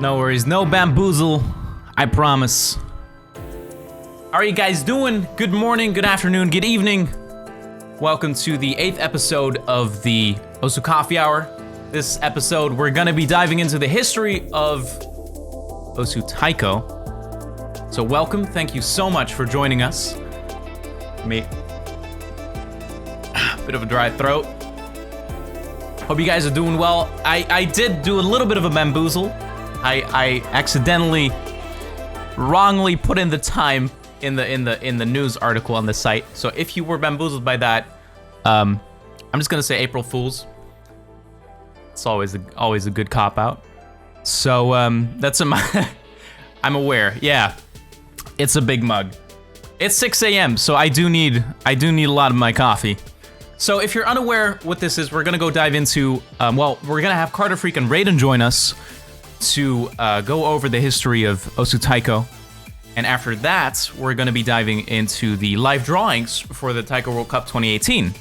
No worries, no bamboozle, I promise. How are you guys doing? Good morning, good afternoon, good evening. Welcome to the 8th episode of the Osu Coffee Hour. This episode, we're gonna be diving into the history of Osu Taiko. So welcome, thank you so much for joining us. Bit of a dry throat. Hope you guys are doing well. I did do a little bit of a bamboozle. I accidentally, wrongly put in the time in the news article on the site. So if you were bamboozled by that, I'm just gonna say April Fools. It's always a good cop out. So that's I'm aware. Yeah, it's a big mug. It's 6 a.m. so I do need a lot of my coffee. So if you're unaware what this is, we're gonna go dive into, well, we're gonna have Carter Freak and Raiden join us to go over the history of Osu Taiko. And after that, we're gonna be diving into the live drawings for the Taiko World Cup 2018.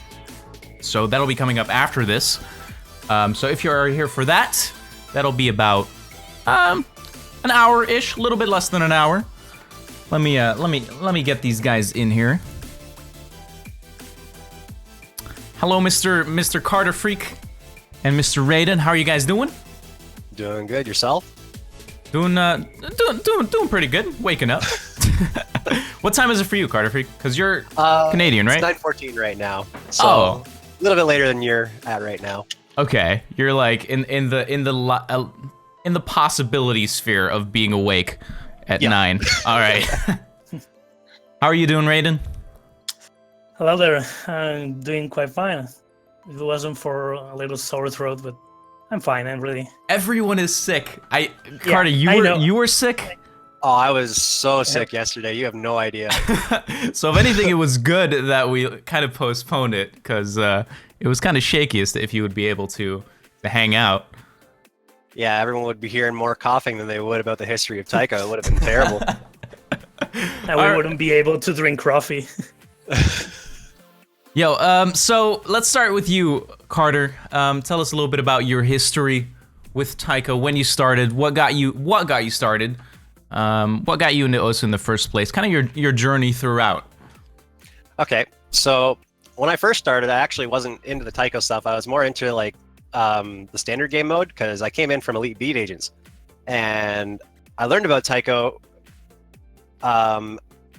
So that'll be coming up after this. So if you're here for that, that'll be about an hour-ish, a little bit less than an hour. Let me get these guys in here. Hello, Mr. Carter Freak and Mr. Raiden. How are you guys doing? Doing good. Yourself? Doing pretty good. Waking up. What time is it for you, Carter Freak? Because you're Canadian, right? It's 9:14 right now. So a little bit later than you're at right now. Okay, you're like in the possibility sphere of being awake at 9. All right. How are you doing, Raiden? Hello there. I'm doing quite fine. If it wasn't for a little sore throat, but I'm fine. I'm really. Everyone is sick. Carter, you were sick? Oh, I was so sick yesterday. You have no idea. So if anything, it was good that we kind of postponed it, because it was kind of shaky as to if you would be able to hang out. Yeah, everyone would be hearing more coughing than they would about the history of Taiko. It would have been terrible. And we wouldn't be able to drink coffee. Yo, so let's start with you, Carter. Tell us a little bit about your history with Taiko, when you started, what got you started, what got you into Osu in the first place, kind of your journey throughout. Okay, so when I first started, I actually wasn't into the Taiko stuff. I was more into like the standard game mode, because I came in from Elite Beat Agents, and I learned about Taiko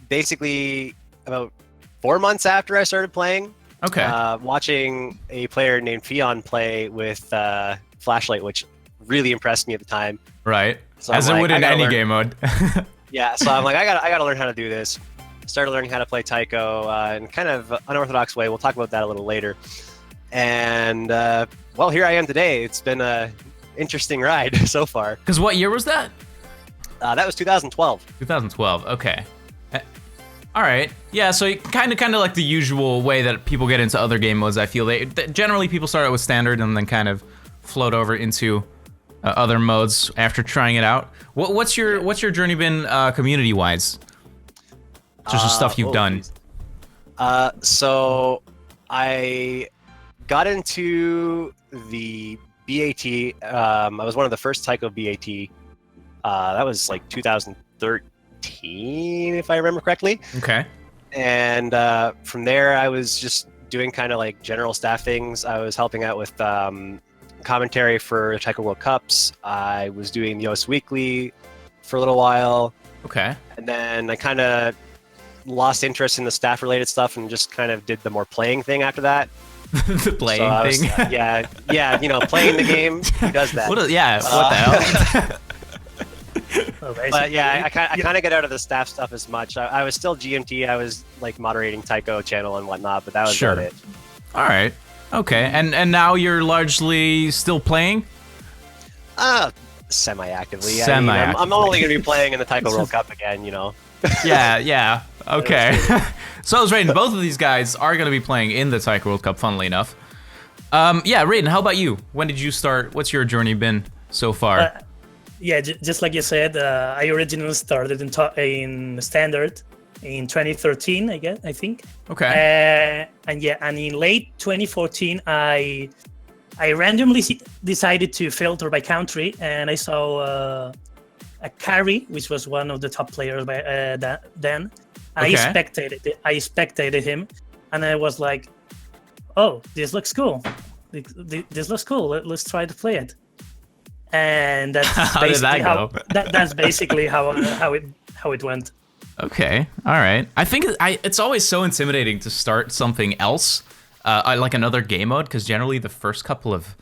basically about 4 months after I started playing. Okay. Watching a player named Fion play with Flashlight, which really impressed me at the time. Right. So as it would in any game mode. Yeah. So I'm like, I gotta learn how to do this. Started learning how to play Taiko in kind of unorthodox way. We'll talk about that a little later. And well, here I am today. It's been a interesting ride so far. Because what year was that? That was 2012. 2012. Okay. All right. Yeah. So kind of like the usual way that people get into other game modes. I feel generally people start out with standard and then kind of float over into other modes after trying it out. What's your journey been community wise? Just the stuff you've done. So I got into the BAT. I was one of the first Taiko BAT. That was like 2013, if I remember correctly. Okay. And from there, I was just doing kind of like general staff things. I was helping out with commentary for Taiko World Cups. I was doing the OS Weekly for a little while. Okay. And then I kind of lost interest in the staff-related stuff and just kind of did the more playing thing after that. The playing thing? Yeah, you know, playing the game. Who does that? What the hell? But yeah, I kind of get out of the staff stuff as much. I was still GMT. I was like moderating Taiko channel and whatnot, but that was about it. All right. Okay. And now you're largely still playing? Semi-actively. Semi-actively. I'm only going to be playing in the Taiko World Cup again, you know. Yeah. Okay. So I was Raiden. Both of these guys are going to be playing in the Taiko World Cup, funnily enough. Yeah, Raiden, how about you? When did you start? What's your journey been so far? Yeah, just like you said, I originally started in standard in 2013, I think. Okay. And in late 2014, I I randomly decided to filter by country, and I saw a carry, which was one of the top players by then. I spectated him, and I was like, "Oh, this looks cool. This looks cool. Let's try to play it." And that's how did that go? That's basically how it went. Okay, all right. I think it's always so intimidating to start something else, like another game mode, because generally the first couple of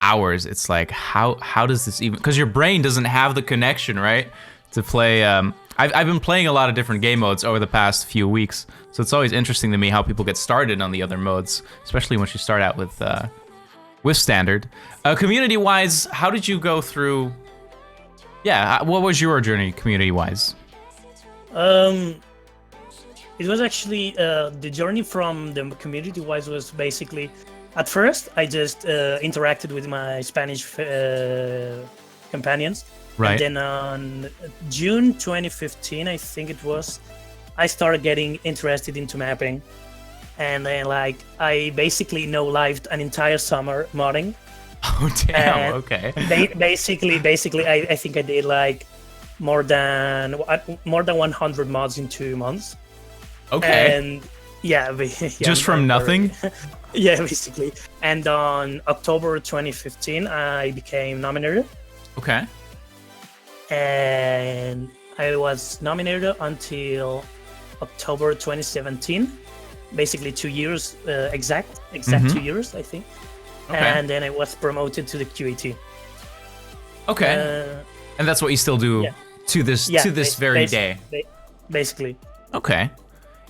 hours, it's like, how does this even? Because your brain doesn't have the connection, right, to play. I've been playing a lot of different game modes over the past few weeks, so it's always interesting to me how people get started on the other modes, especially once you start out with standard. Community-wise, how did you go through? Yeah, what was your journey community-wise? It was actually the journey from the community-wise was basically, at first I just interacted with my Spanish companions. Right. And then on June 2015, I think it was, I started getting interested into mapping. And then I basically no-lived an entire summer modding. Oh damn! And okay. Basically, I think I did more than 100 mods in 2 months. Okay. And yeah, just from nothing. Yeah, basically. And on October 2015, I became nominated. Okay. And I was nominated until October 2017. Basically 2 years, exact 2 years, I think. Okay. And then I was promoted to the QET. Okay. And that's what you still do to this very day. Basically. Okay.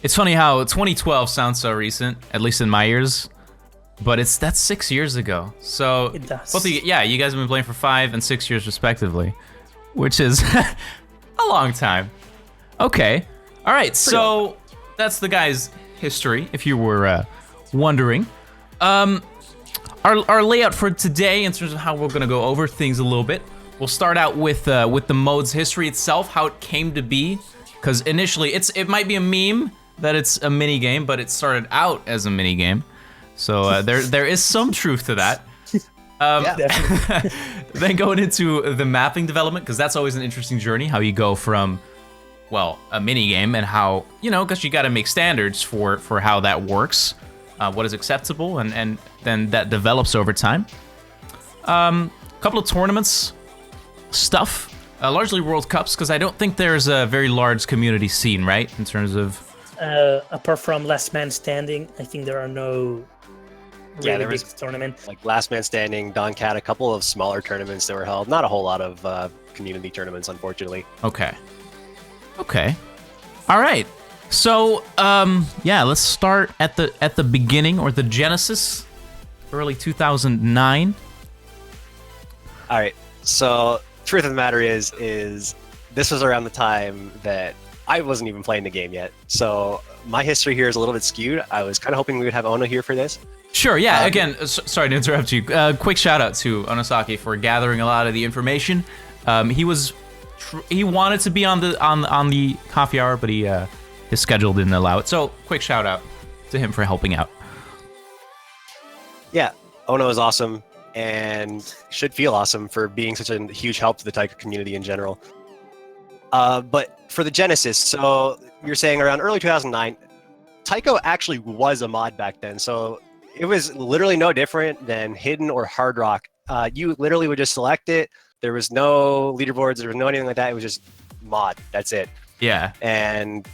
It's funny how 2012 sounds so recent, at least in my ears, but that's 6 years ago. So it does. Both of you, you guys have been playing for 5 and 6 years respectively, which is a long time. Okay. All right. So that's the guy's history, if you were wondering. Our layout for today, in terms of how we're gonna go over things a little bit, we'll start out with the mode's history itself, how it came to be, because initially it might be a meme that it's a mini game, but it started out as a mini game, so there is some truth to that. Then going into the mapping development, because that's always an interesting journey, how you go from, well, a mini game and how, because you got to make standards for how that works, what is acceptable, and then that develops over time. Couple of tournaments stuff, largely World Cups, because I don't think there's a very large community scene, right, in terms of... apart from Last Man Standing, I think there are no really big tournaments. Like Last Man Standing, Don Cat, a couple of smaller tournaments that were held. Not a whole lot of community tournaments, unfortunately. Okay. All right. So, let's start at the beginning, or the genesis, early 2009. All right. So, truth of the matter is this was around the time that I wasn't even playing the game yet. So, my history here is a little bit skewed. I was kind of hoping we would have Ono here for this. Sure, yeah. Again, sorry to interrupt you. Quick shout out to Onosaki for gathering a lot of the information. He wanted to be on the coffee hour, but his schedule didn't allow it. So, quick shout out to him for helping out. Yeah, Ono is awesome and should feel awesome for being such a huge help to the taiko community in general. But for the genesis, so you're saying around early 2009, taiko actually was a mod back then. So it was literally no different than Hidden or Hard Rock. You literally would just select it. There was no leaderboards. There was no anything like that. It was just mod. That's it. Yeah. And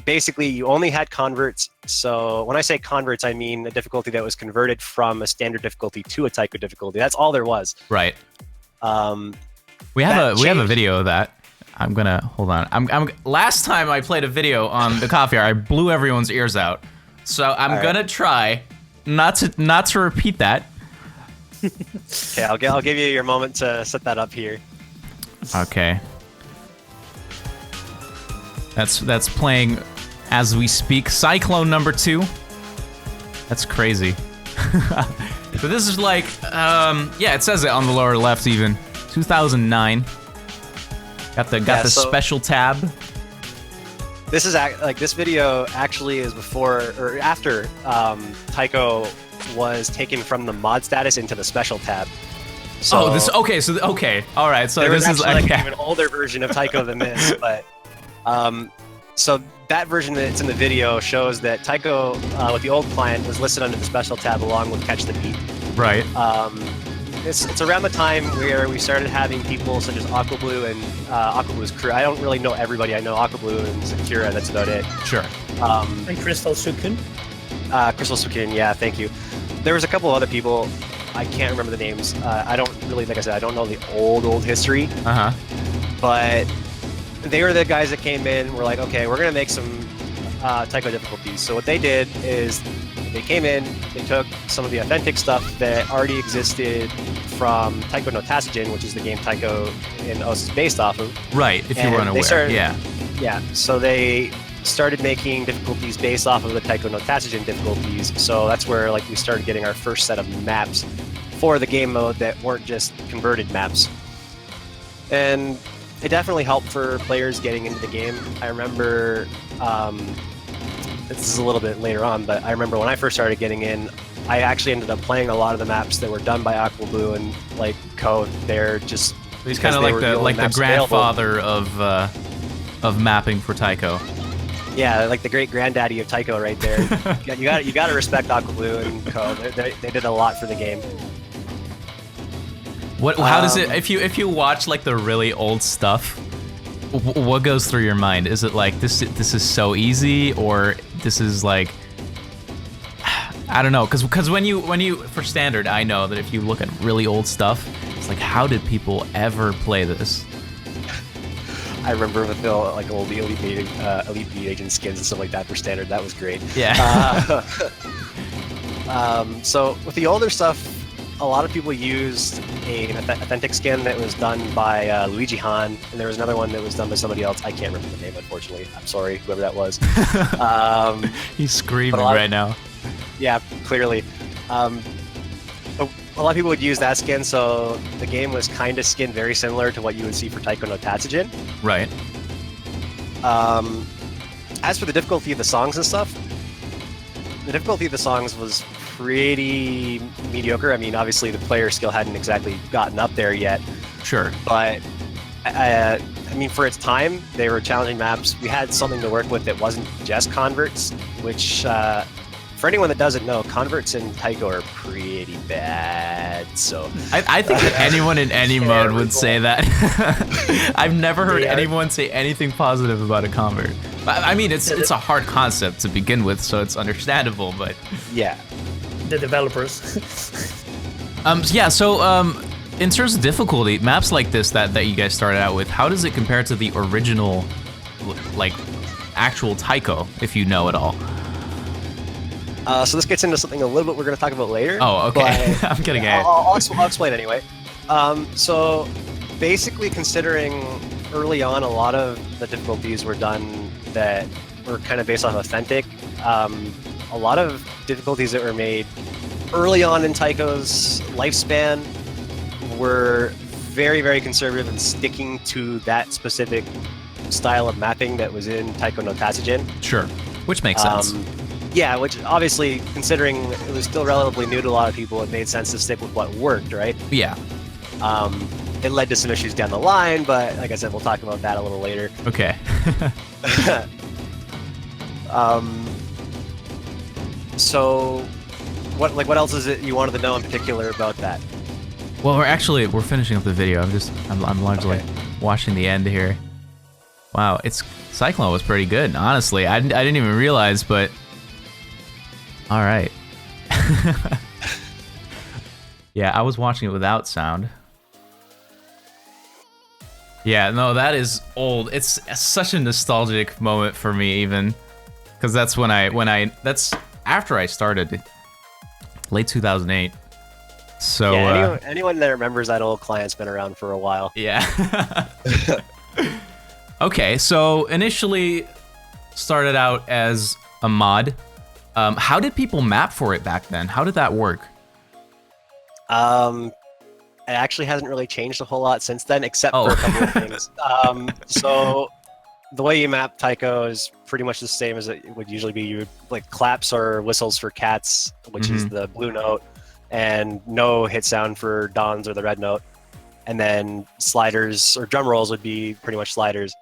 basically, you only had converts. So when I say converts, I mean a difficulty that was converted from a standard difficulty to a taiko difficulty. That's all there was. Right. We have a video of that. I'm gonna hold on. Last time I played a video on the coffee hour, I blew everyone's ears out. So I'm gonna try not to repeat that. Okay, I'll give you your moment to set that up here. Okay. That's playing as we speak. Cyclone number 2. That's crazy. So this is like, it says it on the lower left even. 2009. Got the special tab. This is this video actually is before or after taiko was taken from the mod status into the special tab. So okay, all right. So there this was is actually like like an even older version of Taiko the Miss, but so that version that's in the video shows that Taiko with the old client was listed under the special tab along with Catch the Beat. right. It's around the time where we started having people such as Aquablue and Aquablue's crew. I don't really know everybody. I know Aquablue and Sakura. That's about it. Sure. And Crystal Sukun. Crystal Sukin, yeah, thank you. There was a couple other people. I can't remember the names. I don't really, like I said, I don't know the old history. Uh huh. But they were the guys that came in. Were like, okay, we're gonna make some Taiko difficulties. So what they did is they came in. They took some of the authentic stuff that already existed from Taiko no Tatsujin, which is the game Taiko in OS is based off of. Right. If you were And they unaware. started- Yeah. Yeah. So they started making difficulties based off of the Taiko no Tatsujin difficulties. So that's where like we started getting our first set of maps for the game mode that weren't just converted maps. And it definitely helped for players getting into the game. I remember, this is a little bit later on, but I remember when I first started getting in, I actually ended up playing a lot of the maps that were done by Aquablue and like Code. They're just He's because kind of they like were the only maps available. grandfather of mapping for Taiko. Yeah, like the great granddaddy of Taiko right there. you got to respect Aquablue and Code. They did a lot for the game. How does it? If you watch like the really old stuff, what goes through your mind? Is it like this is so easy, or this is like, I don't know, because when you for standard, I know that if you look at really old stuff, it's like, how did people ever play this? I remember with the like old Elite Beat Agent skins and stuff like that for standard. That was great. Yeah. So with the older stuff, a lot of people used an authentic skin that was done by Luigi Han, and there was another one that was done by somebody else. I can't remember the name, unfortunately. I'm sorry, whoever that was. He's screaming But right now. Yeah, clearly. A lot of people would use that skin, so the game was kind of skinned very similar to what you would see for Taiko no Tatsujin. Right. As for the difficulty of the songs and stuff, the difficulty of the songs was pretty mediocre. I mean, obviously the player skill hadn't exactly gotten up there yet, Sure. but I mean, for its time, they were challenging maps. We had something to work with that wasn't just converts, which, for anyone that doesn't know, converts in Taiko are pretty bad. So I think that anyone in any mode would say that. I've never heard anyone say anything positive about a convert. I mean, it's a hard concept to begin with, so it's understandable. But yeah, The developers. yeah. So in terms of difficulty, maps like this that you guys started out with, how does it compare to the original, like, actual Taiko, if you know it all? So this gets into something a little bit we're going to talk about later. Oh, okay. But, I'm getting it. I'll explain anyway. So basically, considering early on, a lot of the difficulties were done that were kind of based off authentic. A lot of difficulties that were made early on in Taiko's lifespan were very, very conservative and sticking to that specific style of mapping that was in Taiko no Tatsujin. Sure, which makes sense. Yeah, which obviously, considering it was still relatively new to a lot of people, it made sense to stick with what worked, right? Yeah. It led to some issues down the line, but like I said, we'll talk about that a little later. Okay. So, what else is it you wanted to know in particular about that? Well, we're finishing up the video. I'm largely watching the end here. Wow, Cyclone was pretty good, honestly. I didn't even realize, but all right. Yeah, I was watching it without sound. Yeah, no, that is old. It's such a nostalgic moment for me, even, because that's that's after I started, late 2008. So yeah, anyone that remembers that old client's been around for a while. Yeah. Okay, so initially started out as a mod. How did people map for it back then? How did that work? It actually hasn't really changed a whole lot since then, except for a couple of things. So the way you map taiko is pretty much the same as it would usually be. You would like claps or whistles for cats, which is the blue note, and no hit sound for dons or the red note. And then sliders or drum rolls would be pretty much sliders.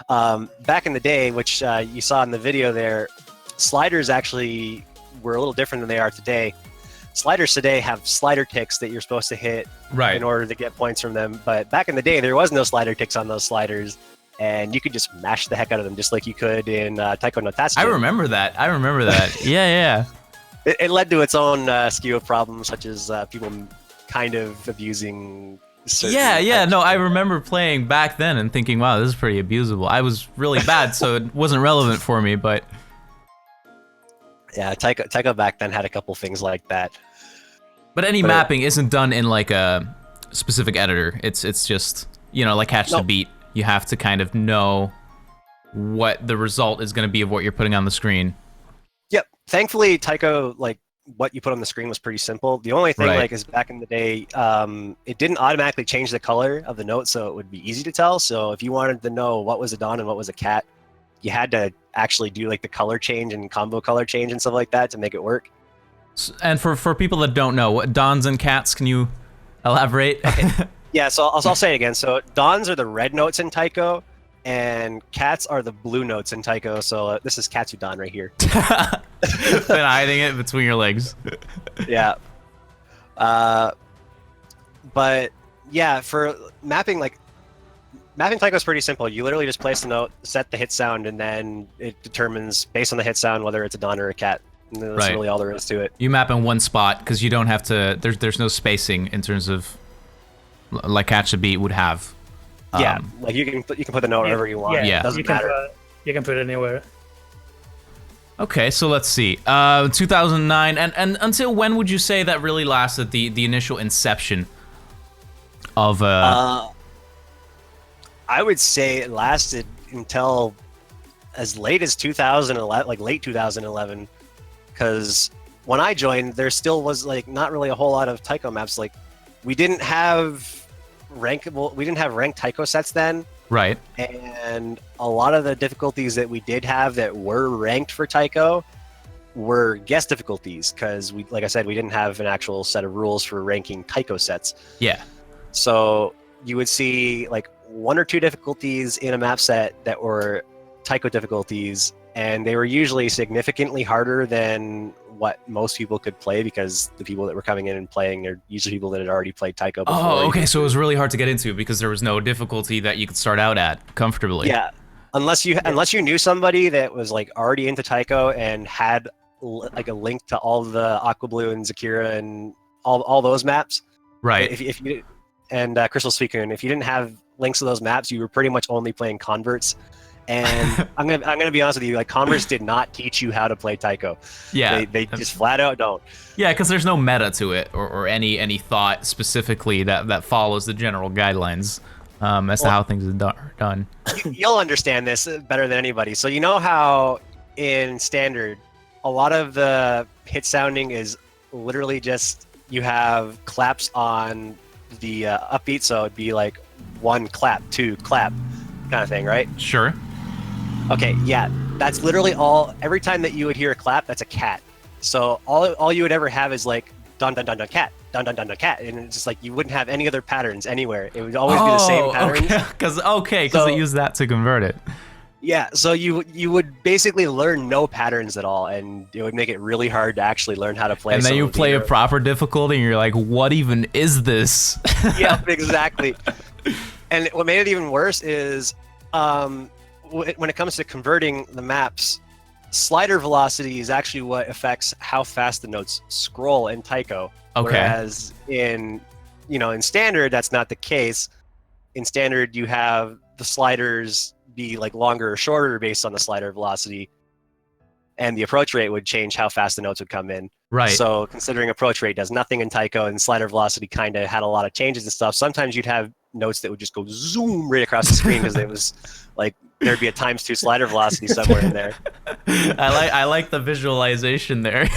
Back in the day, which you saw in the video there, sliders actually were a little different than they are today. Sliders today have slider ticks that you're supposed to hit in order to get points from them. But back in the day, there was no slider ticks on those sliders, and you could just mash the heck out of them just like you could in Taiko no Tatsuji. I remember that. Yeah. It led to its own skew of problems, such as people kind of abusing certain No, I remember playing back then and thinking, wow, this is pretty abusable. I was really bad, so it wasn't relevant for me, but... Yeah, Taiko back then had a couple things like that. But any mapping isn't done in like a specific editor. It's just, you know, like Catch the Beat. You have to kind of know what the result is going to be of what you're putting on the screen. Yep. Thankfully, Taiko, like, what you put on the screen was pretty simple. The only thing, like, is back in the day, it didn't automatically change the color of the note, so it would be easy to tell. So if you wanted to know what was a don and what was a cat, you had to actually do like the color change and combo color change and stuff like that to make it work. And for people that don't know, what dons and cats, can you elaborate? Okay. Yeah, so I'll say it again. So dons are the red notes in Taiko, and cats are the blue notes in Taiko. So this is Katsudon right here. Been hiding it between your legs. Yeah. But yeah, for mapping Taiko is pretty simple. You literally just place the note, set the hit sound, and then it determines, based on the hit sound, whether it's a don or a cat. And that's really all there is to it. You map in one spot, because you don't have to... There's no spacing in terms of... Like Catch the Beat would have. Yeah, like you can put the note wherever you want. Yeah, it doesn't matter. You can put it anywhere. Okay, so let's see. 2009, and until when would you say that really lasted, the initial inception of... I would say it lasted until as late as 2011, like late 2011, because when I joined, there still was like not really a whole lot of Taiko maps. Like we didn't have ranked Taiko sets then. Right. And a lot of the difficulties that we did have that were ranked for Taiko were guess difficulties, because like I said, we didn't have an actual set of rules for ranking Taiko sets. Yeah. So you would see like 1 or 2 difficulties in a map set that were Taiko difficulties, and they were usually significantly harder than what most people could play, because the people that were coming in and playing are usually people that had already played Taiko before. Oh, okay, so it was really hard to get into because there was no difficulty that you could start out at comfortably. Yeah, unless you knew somebody that was like already into Taiko and had like a link to all the Aqua Blue and Zakira and all those maps. Right. If you and Crystal Suicune, if you didn't have links to those maps, you were pretty much only playing converts. And I'm gonna be honest with you, like converts did not teach you how to play Taiko. Yeah, they just flat out don't. Yeah, because there's no meta to it, or any thought specifically that follows the general guidelines as to how things are done. You'll understand this better than anybody. So you know how in standard, a lot of the hit sounding is literally just you have claps on the upbeat, so it'd be like 1 clap, 2 clap, kind of thing, right? Sure. Okay, yeah, that's literally all. Every time that you would hear a clap, that's a cat. So all you would ever have is like dun dun dun dun cat, dun dun dun dun cat, and it's just like you wouldn't have any other patterns anywhere. It would always be the same patterns. Because they use that to convert it. Yeah, so you would basically learn no patterns at all, and it would make it really hard to actually learn how to play. And then you play a proper difficulty, and you're like, what even is this? Yeah, exactly. And what made it even worse is when it comes to converting the maps, slider velocity is actually what affects how fast the notes scroll in Taiko. Okay. Whereas in standard, that's not the case. In standard, you have the sliders be like longer or shorter based on the slider velocity, and the approach rate would change how fast the notes would come in. Right. So considering approach rate does nothing in Taiko, and slider velocity kind of had a lot of changes and stuff, sometimes you'd have notes that would just go zoom right across the screen because it was like there'd be a '2 slider velocity somewhere in there. I like the visualization there.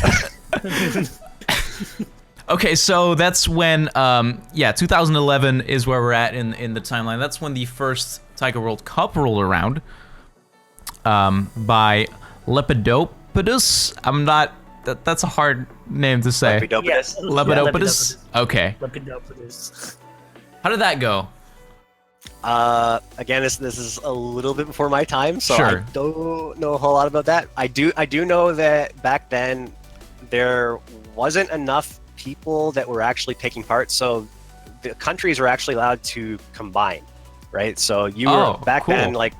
Okay, so that's when 2011 is where we're at in the timeline. That's when the first Taiko World Cup rolled around. by Lepidopodus. I'm not. That's a hard name to say. Lepidopodus. Yes. Lepidopodus. Okay. Lepidopodus. How did that go? Again, this is a little bit before my time, so Sure. I don't know a whole lot about that. I do know that back then there wasn't enough people that were actually taking part, so the countries were actually allowed to combine, right? So you were back cool. then, like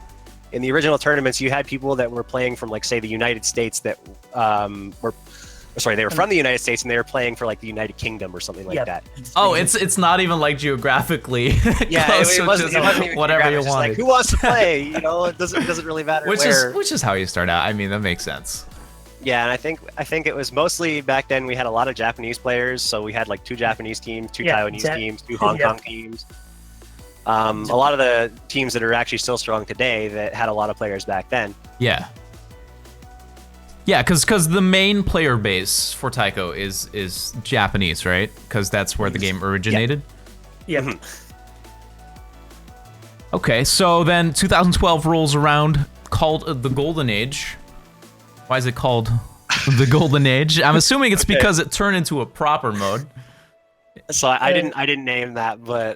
in the original tournaments, you had people that were playing from, like, say, the United States that they were from the United States and they were playing for, like, the United Kingdom or something like that. Oh, it's not even like geographically. Yeah, close, it wasn't even whatever you just wanted. like, who wants to play? You know, it doesn't really matter. Which is how you start out. I mean, that makes sense. Yeah, and I think it was mostly back then we had a lot of Japanese players, so we had like 2 Japanese teams, 2 Taiwanese teams, 2 Hong Kong teams. A lot of the teams that are actually still strong today that had a lot of players back then. Yeah. Yeah, because the main player base for Taiko is Japanese, right? Because that's where the game originated. Yeah. Mhm. Okay, so then 2012 rolls around, called the Golden Age. Why is it called the Golden Age? I'm assuming it's because it turned into a proper mode. So I didn't name that, but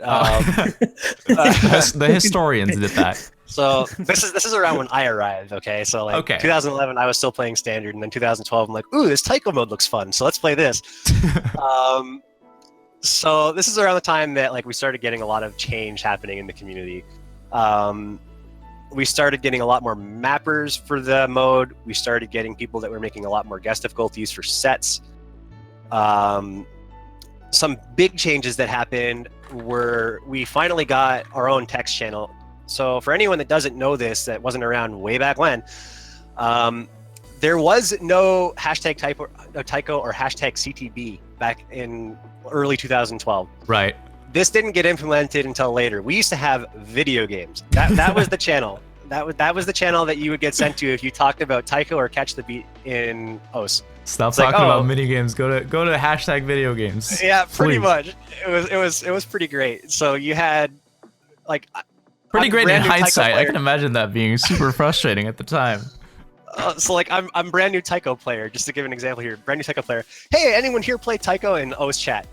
The historians did that. so this is around when I arrived. Okay, so like 2011, I was still playing standard, and then 2012, I'm like, ooh, this Taiko mode looks fun, so let's play this. So this is around the time that, like, we started getting a lot of change happening in the community. We started getting a lot more mappers for the mode. We started getting people that were making a lot more guest difficulties for sets. Some big changes that happened were we finally got our own text channel. So for anyone that doesn't know this, that wasn't around way back when, there was no hashtag Taiko or hashtag CTB back in early 2012. Right. This didn't get implemented until later. We used to have video games. That was the channel. That was the channel that you would get sent to if you talked about Taiko or Catch the Beat in OS. Stop It's like, talking about mini games. Go to hashtag video games. Yeah, pretty Please. much. It was pretty great. So you had, like, Pretty I'm great in brand new Taiko hindsight. I player. can imagine that being super frustrating at the time. So like I'm brand new Taiko player. Just to give an example here, brand new Taiko player. Hey, anyone here play Taiko in OS chat?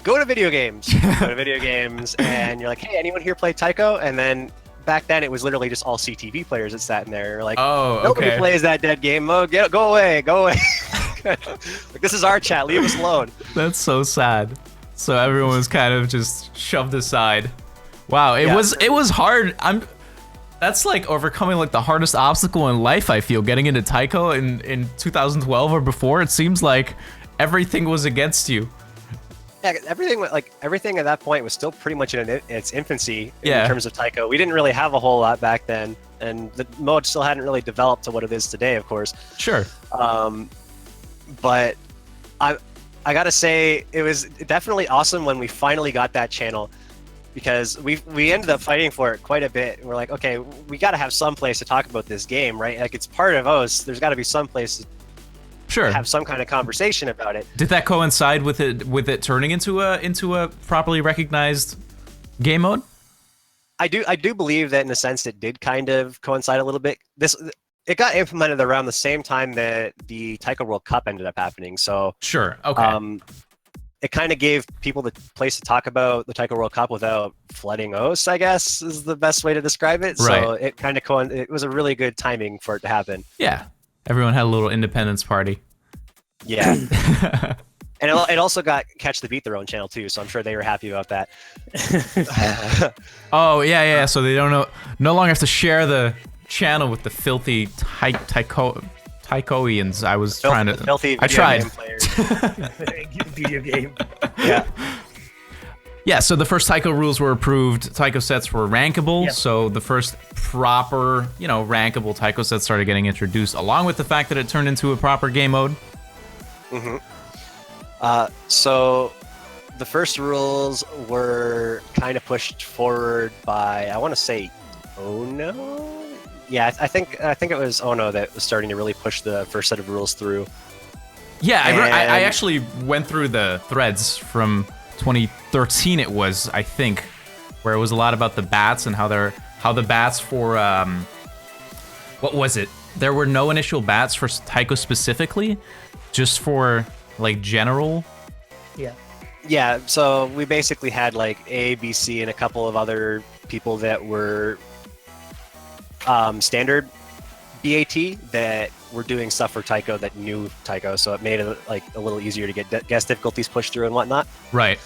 Go to video games. Go to video games, and you're like, hey, anyone here play Taiko? And then back then it was literally just all CTV players that sat in there. Like, nobody plays that dead game mode. Go away. Like, this is our chat. Leave us alone. That's so sad. So everyone was kind of just shoved aside. Wow, it was hard. That's like overcoming like the hardest obstacle in life, I feel, getting into Taiko in 2012 or before. It seems like everything was against you. Yeah, everything at that point was still pretty much in its infancy in Yeah. terms of Taiko. We didn't really have a whole lot back then, and the mode still hadn't really developed to what it is today, of course. Sure. But I gotta say, it was definitely awesome when we finally got that channel, because we ended up fighting for it quite a bit. We're like, okay, we got to have some place to talk about this game, right? Like, it's part of OS. There's got to be some place to have some kind of conversation about it. Did that coincide with it turning into a properly recognized game mode? I do believe that in a sense it did kind of coincide a little bit. It got implemented around the same time that the Taiko World Cup ended up happening. So sure, okay. It kind of gave people the place to talk about the Taiko World Cup without flooding OS, I guess, is the best way to describe it. Right. So it kind of it was a really good timing for it to happen. Yeah, everyone had a little independence party. Yeah. And it also got Catch the Beat their own channel too, so I'm sure they were happy about that. Oh yeah. So they no longer have to share the channel with the filthy Taikoians. I was trying to. Filthy video I tried. Game players. Video game. Yeah. Yeah, so the first Taiko rules were approved. Taiko sets were rankable, Yep. so the first proper, rankable Taiko sets started getting introduced, along with the fact that it turned into a proper game mode. Mm-hmm. So the first rules were kind of pushed forward by, I want to say, Ono? Yeah, I think it was Ono that was starting to really push the first set of rules through. Yeah, I actually went through the threads from 2013. It was, I think, where it was a lot about the bats and how the bats for What was it? There were no initial bats for taiko specifically, just for like general. Yeah. Yeah, so we basically had like A, B, C, and a couple of other people that were standard BAT that were doing stuff for taiko that knew taiko, so it made it like a little easier to get guest difficulties pushed through and whatnot. Right.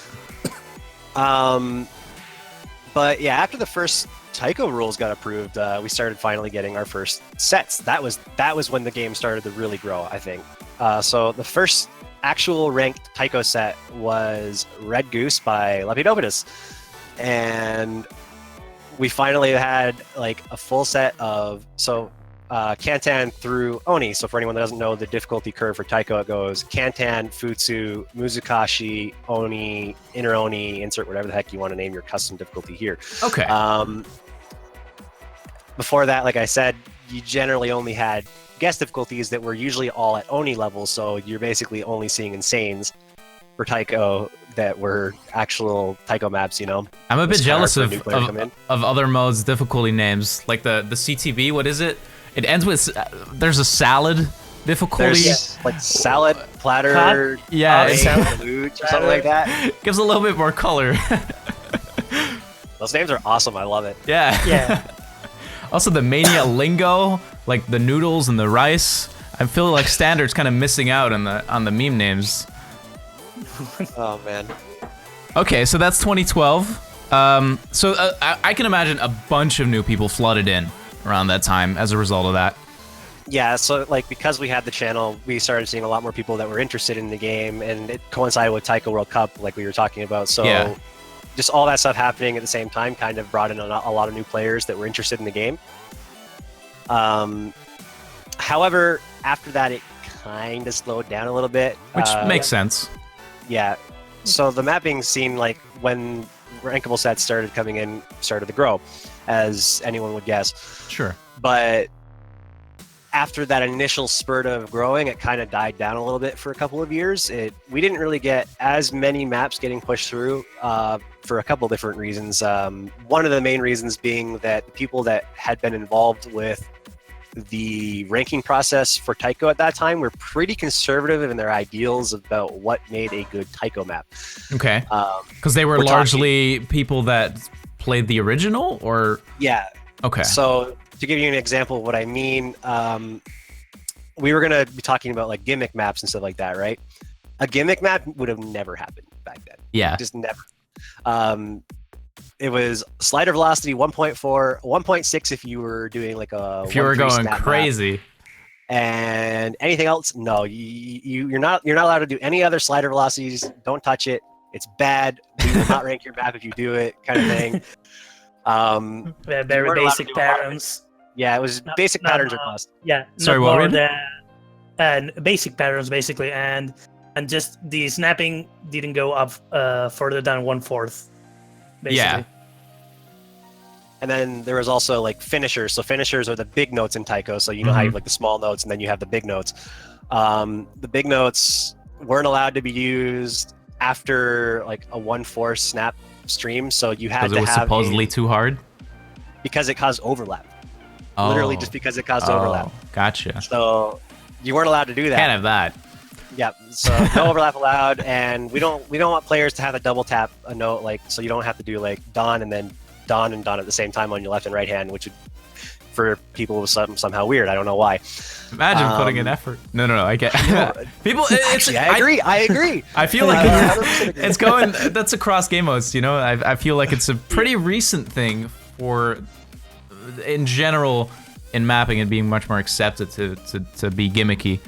But yeah, after the first taiko rules got approved, we started finally getting our first sets. That was when the game started to really grow, I think. So the first actual ranked taiko set was Red Goose by Lepidopodus, and we finally had like a full set of Kantan through Oni. So for anyone that doesn't know the difficulty curve for taiko, it goes Kantan, Futsu, Muzukashi, Oni, Inner Oni, insert whatever the heck you want to name your custom difficulty here. Okay. Before that, like I said, you generally only had guest difficulties that were usually all at Oni level, so you're basically only seeing insanes for taiko that were actual taiko maps, you know? I'm a bit jealous of other modes' difficulty names, like the CTB, what is it? It ends with, there's a salad difficulty. There's like salad, platter, yeah, salad, or something like that. Gives a little bit more color. Those names are awesome, I love it. Yeah. Yeah. Also the Mania lingo, like the noodles and the rice. I feel like standard's kind of missing out on the meme names. Oh man. Okay, so that's 2012. I can imagine a bunch of new people flooded in around that time as a result of that. Yeah, so like because we had the channel, we started seeing a lot more people that were interested in the game, and it coincided with Taiko World Cup, like we were talking about. So yeah. Just all that stuff happening at the same time kind of brought in a lot of new players that were interested in the game. However, after that, it kind of slowed down a little bit. Which makes sense. Yeah. So the mapping scene, like when rankable sets started coming in, started to grow, as anyone would guess. Sure. But after that initial spurt of growing, it kind of died down a little bit for a couple of years. We didn't really get as many maps getting pushed through for a couple different reasons. One of the main reasons being that the people that had been involved with the ranking process for taiko at that time were pretty conservative in their ideals about what made a good taiko map. Okay. Because they were largely people that played the original, or? Yeah. Okay. So to give you an example of what I mean, we were going to be talking about like gimmick maps and stuff like that, right? A gimmick map would have never happened back then. Yeah. Just never. It was slider velocity 1.4, 1.6 if you were doing like a... If you were going crazy. Map. And anything else, no. You're not allowed to do any other slider velocities. Don't touch it. It's bad. We will not rank your map if you do it, kind of thing. Very basic patterns. Yeah, it was basic patterns or bust. Yeah. Sorry, what were they? And basic patterns basically, and just the snapping didn't go up further than 1/4. Basically. Yeah. And then there was also like finishers. So finishers are the big notes in taiko. So you know how you have like the small notes and then you have the big notes. The big notes weren't allowed to be used after like a 1/4 snap stream. So you had to have... Because it was supposedly too hard? Because it caused overlap. Oh. Literally just because it caused overlap. Gotcha. So you weren't allowed to do that. Can't have that. Yeah, so no overlap allowed, and we don't want players to have a double tap a note, like, so you don't have to do like Don and then Don and Don at the same time on your left and right hand, which would, for people was somehow weird. I don't know why. Imagine putting in effort. No, I get people. Actually, I agree. I feel like it's going. That's across game modes. You know, I feel like it's a pretty recent thing for, in general, in mapping and being much more accepted to be gimmicky.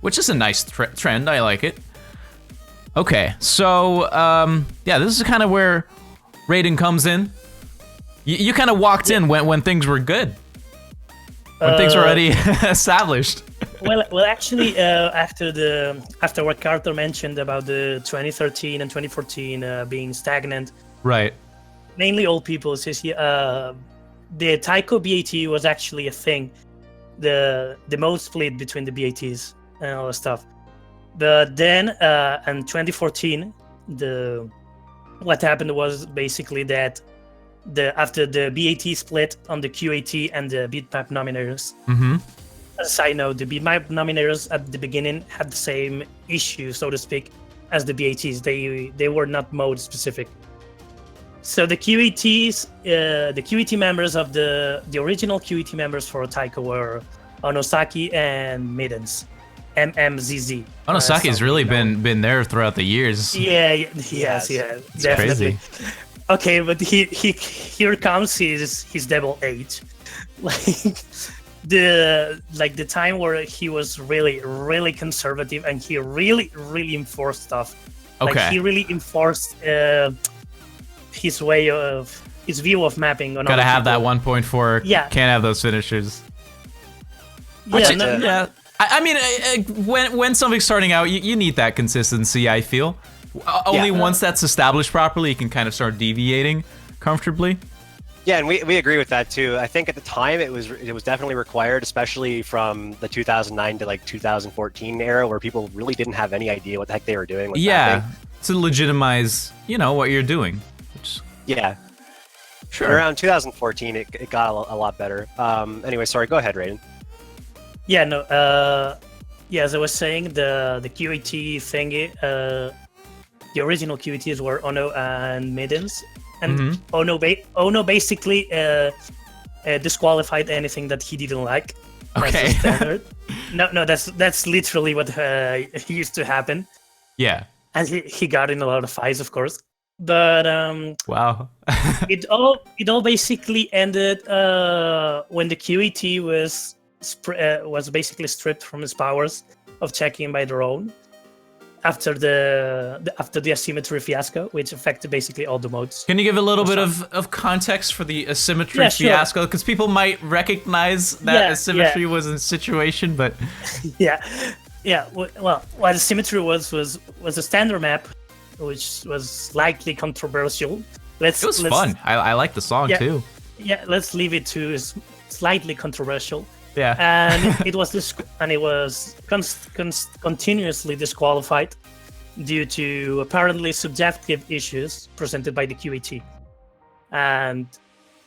Which is a nice trend, I like it. Okay, so, yeah, this is kind of where Raiden comes in. You kind of walked in when things were good. When things were already established. Well, actually, after what Carter mentioned about the 2013 and 2014 being stagnant. Right. Mainly old people, the taiko BAT was actually a thing. The most split between the BATs. And all the stuff, but then in 2014, what happened was basically that after the BAT split on the QAT and the bitmap nominators. Mm-hmm. As a side note, the bitmap nominators at the beginning had the same issue, so to speak, as the BATs. They were not mode specific. So the QATs, the QAT members of the original QAT members for Taiko were Onosaki and Middens, MMZZ. Onosaki has really been there throughout the years. Yeah, definitely. Crazy. Okay, but here comes his devil age, like the time where he was really conservative and he really enforced stuff. Okay. Like he really enforced his view of mapping on. Gotta have that 1.4. Yeah. Can't have those finishers. Yeah. I mean, when something's starting out, you need that consistency. I feel only once that's established properly, you can kind of start deviating comfortably. Yeah, and we agree with that too. I think at the time it was definitely required, especially from the 2009 to like 2014 era, where people really didn't have any idea what the heck they were doing with mapping. To legitimize, what you're doing. Yeah. Sure. And around 2014, it got a lot better. Anyway, sorry, go ahead, Raiden. Yeah, no. As I was saying, the QAT thingy, the original QATs were Ono and Middens, and Ono basically disqualified anything that he didn't like. Okay. That's standard. No, that's literally what used to happen. Yeah. And he got in a lot of fights, of course. But wow. it all basically ended when the QET was basically stripped from his powers of checking by their own after the asymmetry fiasco, which affected basically all the modes. Can you give a little bit of context for the asymmetry fiasco? Because people might recognize that asymmetry was a situation, but well, what asymmetry was a standard map, which was slightly controversial. It was fun. I like the song too. Yeah, let's leave it to slightly controversial. Yeah, and it was continuously disqualified due to apparently subjective issues presented by the QAT. And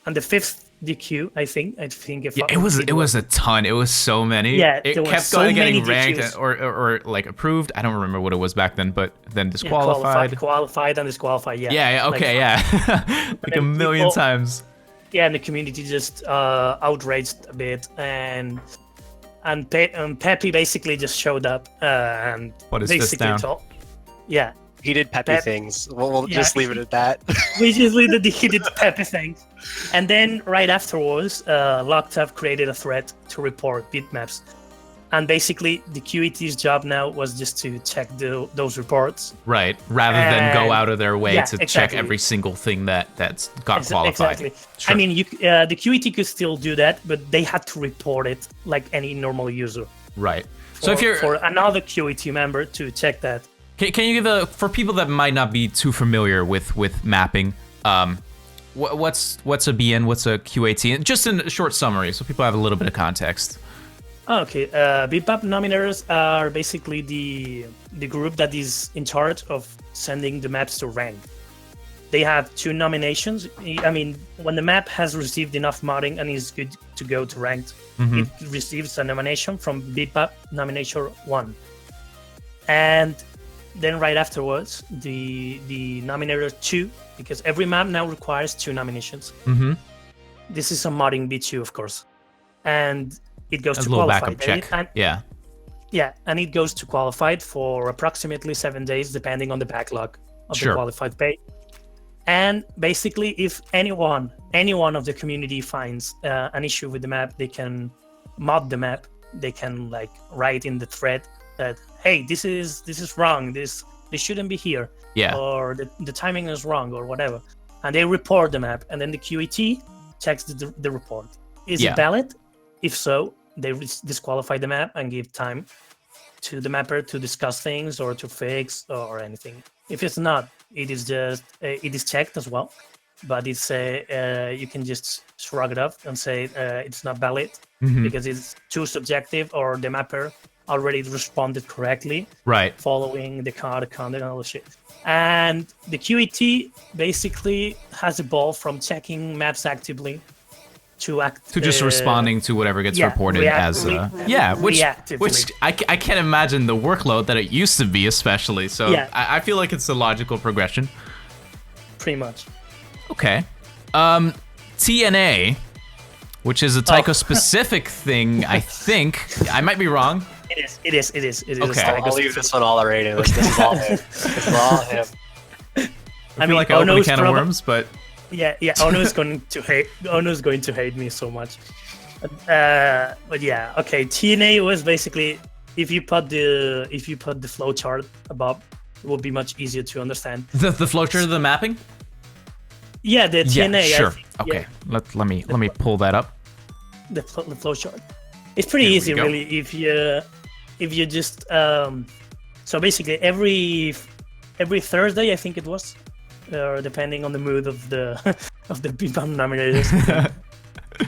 the fifth DQ, I think it was a ton. It was so many. Yeah, it kept getting ranked or like approved. I don't remember what it was back then, but then disqualified, qualified, and disqualified. Like a million times. Yeah, and the community just outraged a bit, and Peppy basically just showed up and put his basically fist down. Yeah, he did Peppy things. We'll just leave it at that. We just leave it. He did Peppy things, and then right afterwards, Locked Up created a thread to report bitmaps. And basically, the QET's job now was just to check those reports. Right, rather than go out of their way to check every single thing that's got qualified. Exactly. Sure. I mean, the QET could still do that, but they had to report it like any normal user. Right. So if you're for another QET member to check that. Can you give for people that might not be too familiar with mapping, what's a BN, what's a QAT, just in a short summary, so people have a little bit of context. Okay, bitmap nominators are basically the group that is in charge of sending the maps to rank. They have 2 nominations. I mean, when the map has received enough modding and is good to go to ranked, it receives a nomination from bitmap nominator 1. And then right afterwards, the nominator 2, because every map now requires 2 nominations. This is a modding B2, of course. And it goes to qualified. Check. Yeah, and it goes to qualified for approximately 7 days, depending on the backlog of the qualified page. And basically, if anyone of the community finds an issue with the map, they can mod the map. They can like write in the thread that, hey, this is wrong. This shouldn't be here. Yeah. Or the timing is wrong or whatever. And they report the map, and then the QET checks the report. Is it valid? If so, they disqualify the map and give time to the mapper to discuss things or to fix or anything. If it's not, it is checked as well, but it's you can just shrug it off and say it's not valid because it's too subjective, or the mapper already responded correctly, Right. following the card count and all the shit. And the QAT basically has evolved from checking maps actively to just responding to whatever gets reported as which reactively. I can't imagine the workload that it used to be, especially. So I feel like it's a logical progression. Pretty much. Okay. TNA, which is a taiko specific thing, I think. I might be wrong. It is. Okay. I'll leave this one all already. This is all him. This is all him. I feel like I opened a can of worms, but yeah. Ono's going to hate me so much. But yeah, okay. TNA was basically if you put the flowchart above, it will be much easier to understand. The flowchart of the mapping. Yeah, the TNA. Sure. I think, okay. Let me pull that up. The flowchart. It's pretty easy, really. If you just so basically every Thursday, I think it was, or depending on the mood of the BBAM nominators.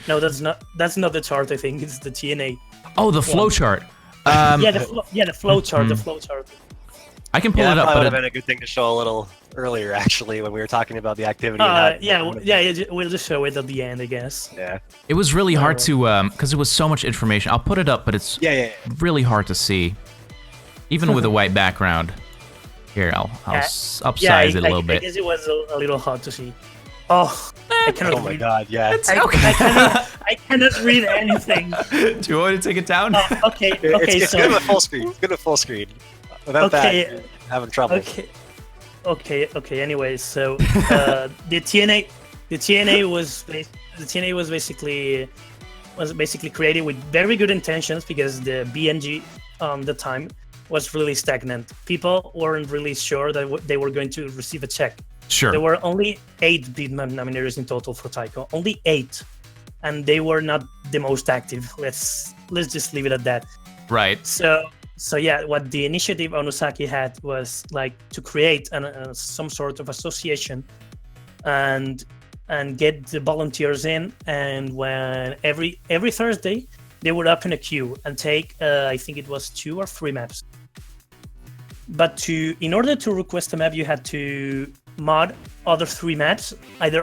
No, that's not the chart. I think it's the TNA. Oh, the flowchart. The flowchart. The flowchart. I can pull it up, that but would have been a good thing to show a little earlier, actually, when we were talking about the activity. We'll just show it at the end, I guess. Yeah. It was really hard to because it was so much information. I'll put it up, but it's really hard to see, even with a white background. Here, I'll upsize it a little bit. I guess it was a little hard to see. Oh, I cannot oh my god, yeah. I cannot read anything. Do you want me to take it down? Okay. It's good with full screen. It's good with full screen. Without that, you're having trouble. Okay. Anyway, so the TNA was basically created with very good intentions because the BNG the time was really stagnant. People weren't really sure that they were going to receive a check. Sure. There were only 8 BBAM nominators in total for taiko. Only 8, and they were not the most active. Let's just leave it at that. Right. So yeah, what the initiative Onosaki had was like to create some sort of association, and get the volunteers in, and when every Thursday they would open a queue and take I think it was 2 or 3 maps. But in order to request a map, you had to mod other 3 maps, either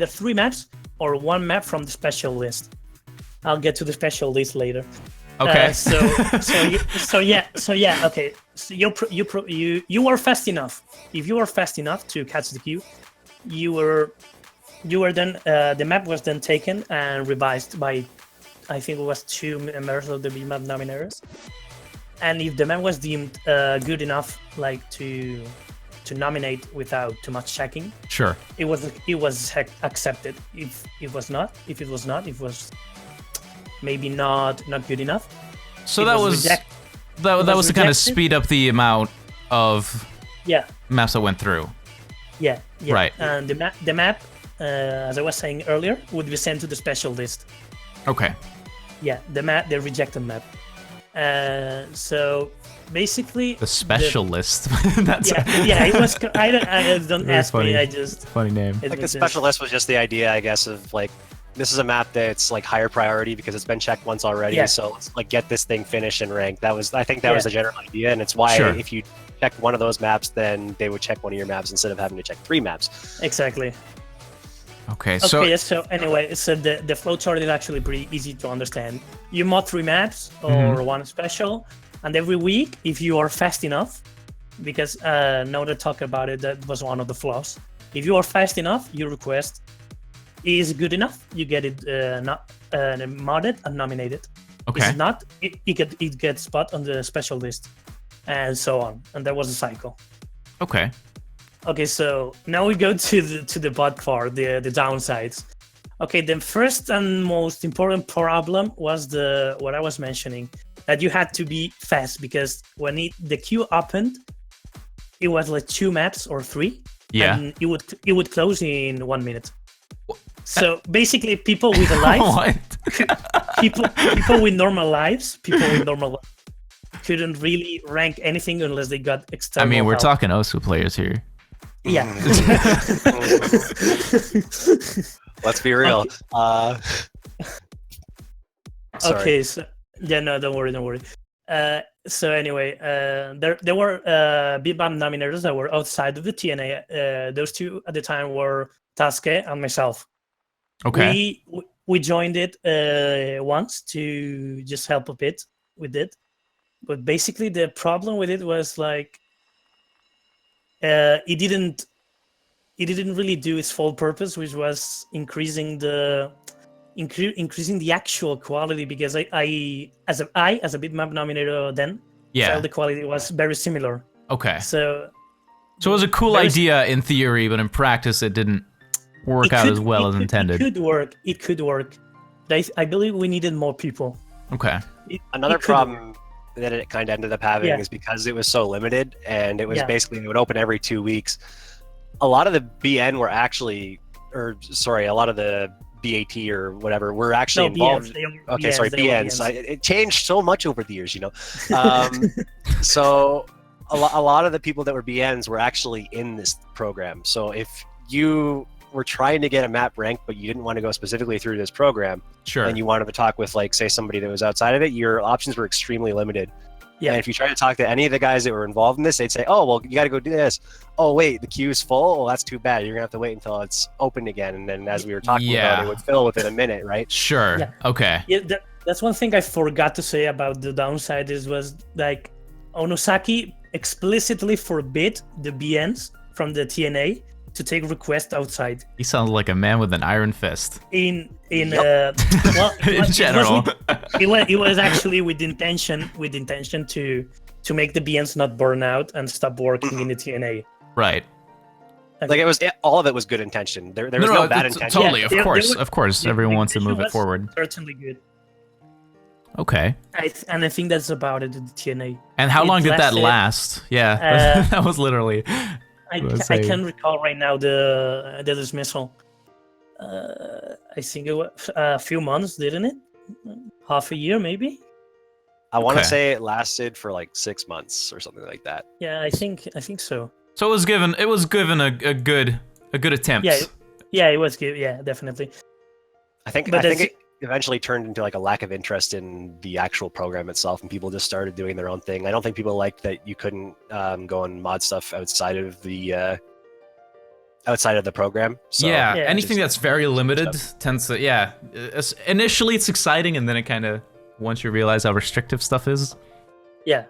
3 maps or 1 map from the special list. I'll get to the special list later. Okay. So yeah. Okay. So you were fast enough. If you were fast enough to catch the queue, you were then the map was then taken and revised by, I think it was 2 members of the BBAM nominators. And if the map was deemed good enough, like to nominate without too much checking, sure, it was accepted. If it was not, it was maybe not good enough. So that was to kind of speed up the amount of maps that went through. Yeah. Right. And the map, as I was saying earlier, would be sent to the special list. Okay. Yeah, the rejected map. So basically the special list. That's it was. I don't ask funny. me. I just funny name. Like the special list was just the idea, I guess, of like, this is a map that's like higher priority because it's been checked once already. Yeah. So let's like get this thing finished and ranked. I think that was the general idea, and it's why if you checked one of those maps, then they would check one of your maps instead of having to check 3 maps. Exactly. Okay. So anyway, so the flowchart is actually pretty easy to understand. You mod 3 maps or 1 special, and every week, if you are fast enough, because now to talk about it, that was one of the flaws. If you are fast enough, you request is good enough, you get it modded and nominated. Okay. If not, it gets put on the special list, and so on. And that was a cycle. Okay. Okay, so now we go to the bad part, the downsides. Okay, the first and most important problem was what I was mentioning, that you had to be fast, because when the queue opened, it was like 2 maps or 3. Yeah. And it would close in 1 minute. So basically, people with a life, people with normal lives, couldn't really rank anything unless they got external. I mean, we're help. talking Osu players here. Yeah. Let's be real. Okay, so yeah, no, don't worry. So anyway, there were bitmap nominators that were outside of the TNA. Those two at the time were Taske and myself. Okay. We joined it once to just help a bit with it, but basically the problem with it was like it didn't really do its full purpose, which was increasing the actual quality, because I as a bitmap nominator then felt the quality was very similar. Okay. So it was a cool idea in theory, but in practice it didn't work out as well as intended. It could work. I believe we needed more people. Okay. Another problem that it kind of ended up having is because it was so limited, and it was basically, it would open every 2 weeks. A lot of the BN were actually, a lot of the BAT or whatever were actually involved. BNs. It changed so much over the years, you know. So a lot of the people that were BNs were actually in this program. So if you were trying to get a map ranked, but you didn't want to go specifically through this program, and you wanted to talk with, like, say, somebody that was outside of it, your options were extremely limited. Yeah. And if you try to talk to any of the guys that were involved in this, they'd say, "Oh, well, you got to go do this. Oh, wait, the queue's full. Well, that's too bad. You're gonna have to wait until it's open again." And then, as we were talking about, it would fill within a minute, right? Sure. Yeah. Okay. Yeah, that's one thing I forgot to say about the downside was like Onosaki explicitly forbid the BNs from the TNA to take requests outside. He sounds like a man with an iron fist. In general. It was actually with intention to make the BNs not burn out and stop working in the TNA. Right. Like, it was, all of it was good intention. There was no bad intention. Totally, of course, everyone wants to move it forward. Certainly good. Okay. I think that's about it, the TNA. And how long did that last? Yeah, that was literally. I can't recall right now the dismissal. I think it was a few months, didn't it? Half a year, maybe. I want to say it lasted for like 6 months or something like that. Yeah, I think so. So it was given a good attempt. Yeah, it was good. Yeah, definitely. I think it eventually turned into like a lack of interest in the actual program itself, and people just started doing their own thing. I don't think people liked that you couldn't go and mod stuff outside of the program. So anything that's very limited tends to initially it's exciting, and then it kind of, once you realize how restrictive stuff is. Yeah.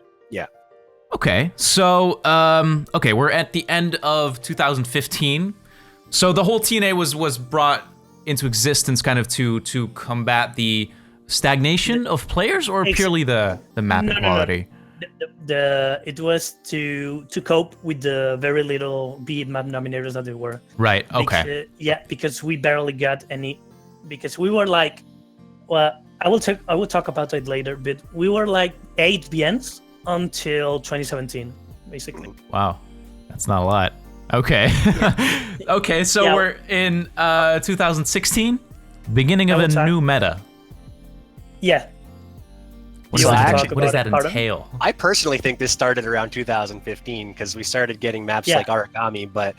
Okay, so we're at the end of 2015. So the whole TNA was brought into existence kind of to combat the stagnation of players, or purely the map quality? No. It was to cope with the very little bitmap nominators that there were. Right. Okay. Because we barely got any. Because we were like, well, I will talk about it later, but we were like 8 BNs until 2017, basically. Wow, that's not a lot. Okay. Okay, so we're in 2016, beginning of a new meta. Yeah. What does that entail? I personally think this started around 2015, because we started getting maps like Origami, but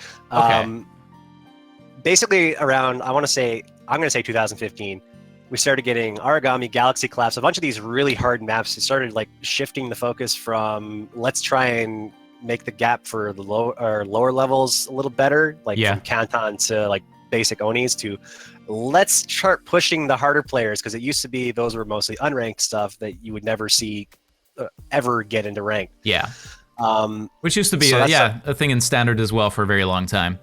basically around, I'm going to say 2015, we started getting Origami, Galaxy Collapse, a bunch of these really hard maps. It started like shifting the focus from, let's try and make the gap for the lower levels a little better, like from Kanton to like basic Onis, to let's start pushing the harder players, because it used to be those were mostly unranked stuff that you would never see ever get into rank. Yeah. Which used to be a thing in standard as well for a very long time.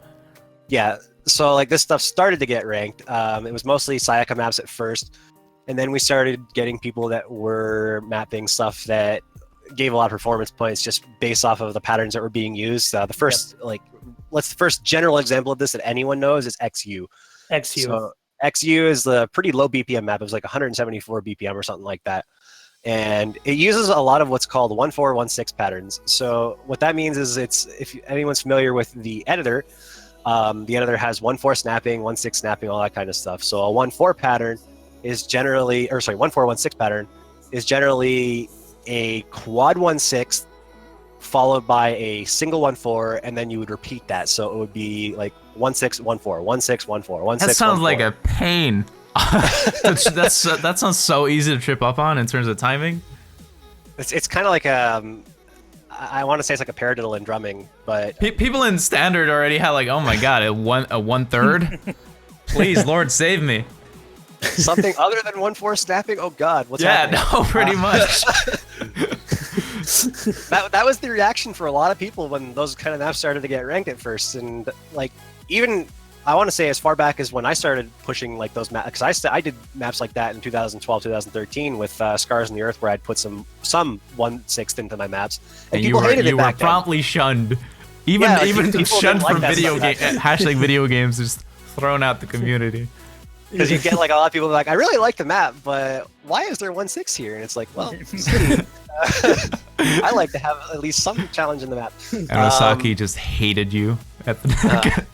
Yeah. So like this stuff started to get ranked. It was mostly Sayaka maps at first, and then we started getting people that were mapping stuff that gave a lot of performance points just based off of the patterns that were being used. The first general example of this that anyone knows is XU. So XU is the pretty low BPM map. It was like 174 BPM or something like that. And it uses a lot of what's called 1-4-1-6 patterns. So what that means is, if anyone's familiar with the editor has 1-4 snapping, 1-6 snapping, all that kind of stuff. So a 1-4 pattern is generally, 1-4-1-6 pattern is generally a quad 1-6 followed by a single 1-4, and then you would repeat that. So it would be like 1-6, 1-4, 1-6, 1-4, 1-6. That sounds like a pain. That sounds so easy to trip up on in terms of timing. It's kind of like I want to say it's like a paradiddle in drumming, but People in standard already had like, oh my god, a 1/3. Please, Lord, save me. something other than 1/4 snapping. Oh God, what's happening? No, pretty much. That was the reaction for a lot of people when those kind of maps started to get ranked at first, and like even I want to say as far back as when I started pushing like those maps, because I did maps like that in 2012, 2013 with Scars in the Earth, where I'd put some 1/6 into my maps, and people hated it back were promptly shunned. Even people shunned didn't like from that video stuff game hashtag video games, just thrown out the community. Because you get like a lot of people like, I really like the map, but why is there 1/6 here? And it's like, well, I like to have at least some challenge in the map. Arasaki just hated you at the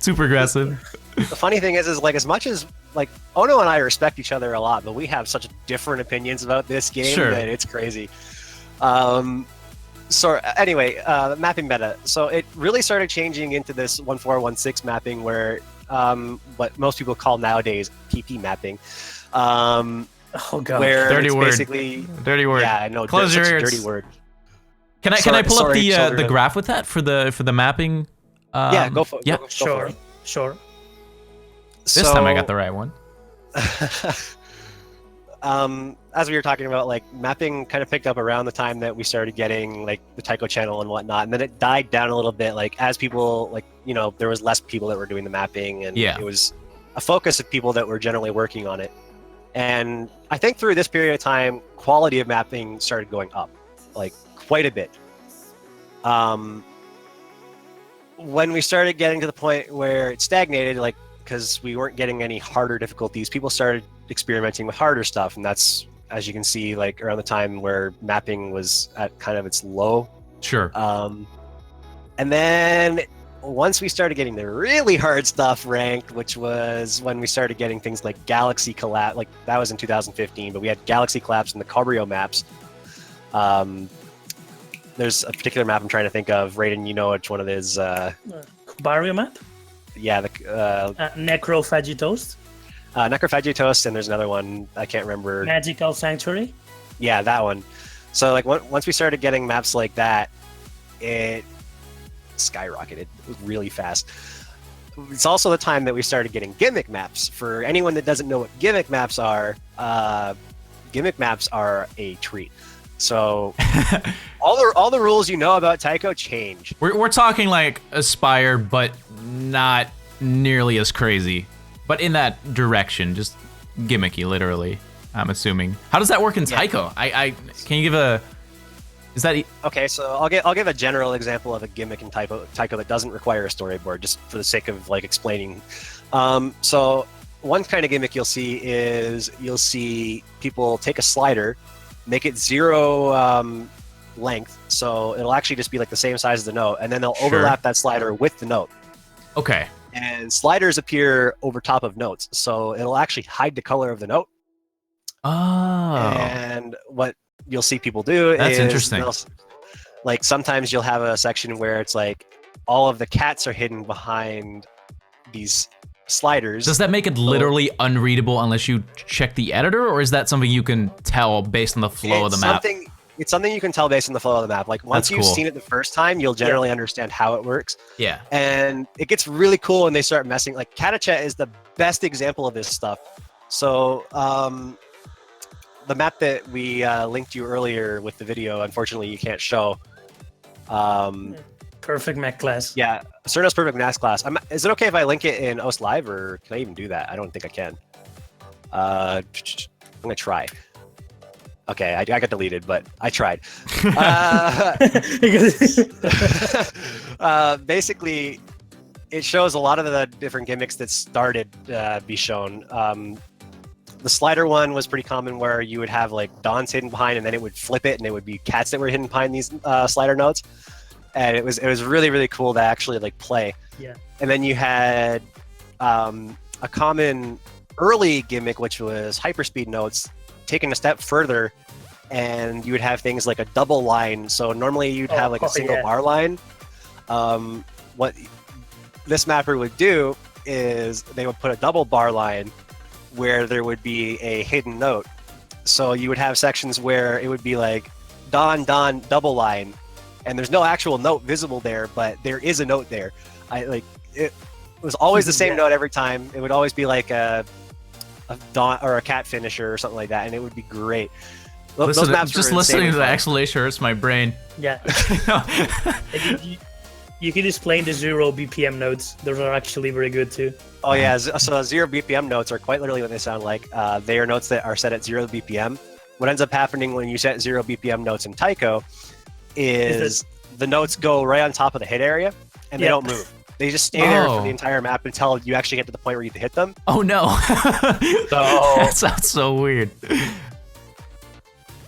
too progressive. The funny thing is like as much as like Ono and I respect each other a lot, but we have such different opinions about this game that it's crazy. So anyway, mapping meta. So it really started changing into this 1/4-1/6 mapping, where what most people call nowadays PP mapping. Oh god, where dirty it's word. basically Dirty word. Yeah, I know. Close your ears. Dirty word. Can I pull up the graph with that for the mapping? Yeah, go for it. Yeah, go sure, for it. sure. This time I got the right one. As we were talking about, like mapping kind of picked up around the time that we started getting like the Taiko channel and whatnot, and then it died down a little bit. Like as people like there was less people that were doing the mapping, and it was a focus of people that were generally working on it. And I think through this period of time, quality of mapping started going up, like quite a bit. When we started getting to the point where it stagnated, like because we weren't getting any harder difficulties, people started experimenting with harder stuff, and that's, as you can see, like around the time where mapping was at kind of its low. Sure. And then once we started getting the really hard stuff ranked, which was when we started getting things like Galaxy Collapse, like that was in 2015, but we had Galaxy Collapse and the Cabrio maps. There's a particular map I'm trying to think of. Raiden, you know which one it is. Barrio map? Yeah, the Necrophagitos? Necrophagitos, and there's another one I can't remember. Magical Sanctuary? Yeah, that one. So like once we started getting maps like that, it skyrocketed really fast. It's also the time that we started getting gimmick maps. For anyone that doesn't know what gimmick maps are a treat. So all the rules you know about Taiko change. We're talking like Aspire, but not nearly as crazy. But in that direction, just gimmicky, literally. I'm assuming. How does that work in Taiko? Can you give a? Is that okay? So I'll give a general example of a gimmick in Taiko that doesn't require a storyboard, just for the sake of like explaining. So one kind of gimmick you'll see people take a slider, make it 0 length, so it'll actually just be like the same size as the note, and then they'll overlap that slider with the note. Okay. And sliders appear over top of notes, so it'll actually hide the color of the note. Oh. And what you'll see people do That's is interesting. Like sometimes you'll have a section where it's like all of the cats are hidden behind these sliders. Does that make it literally unreadable unless you check the editor, or is that something you can tell based on the flow of the map? It's something you can tell based on the flow of the map. Like once you've seen it the first time, you'll generally understand how it works. Yeah. And it gets really cool when they start messing. Like Katachet is the best example of this stuff. So the map that we linked you earlier with the video, unfortunately you can't show. Perfect mech class. Yeah, Cerno's perfect max class. Is it okay if I link it in OS Live, or can I even do that? I don't think I can. I'm gonna try. Okay, I got deleted, but I tried. Basically, it shows a lot of the different gimmicks that started be shown. The slider one was pretty common, where you would have like dawns hidden behind, and then it would flip it, and it would be cats that were hidden behind these slider notes. And it was really, really cool to actually like play. Yeah. And then you had a common early gimmick, which was hyperspeed notes, taken a step further, and you would have things like a double line. So normally you'd have like a single bar line. What this mapper would do is they would put a double bar line where there would be a hidden note. So you would have sections where it would be like Don Don double line, and there's no actual note visible there, but there is a note there. It was always the same note every time. It would always be like a Don or a cat finisher or something like that, and it would be great. Listen, Those maps just were listening to the fun. exclamation hurts my brain. Yeah. You can explain the 0 BPM notes. Those are actually very good too. Oh yeah, so 0 BPM notes are quite literally what they sound like. They are notes that are set at 0 BPM. What ends up happening when you set 0 BPM notes in taiko is the notes go right on top of the hit area, and they don't move. They just stay there for the entire map until you actually get to the point where you hit them. Oh no! So that sounds so weird.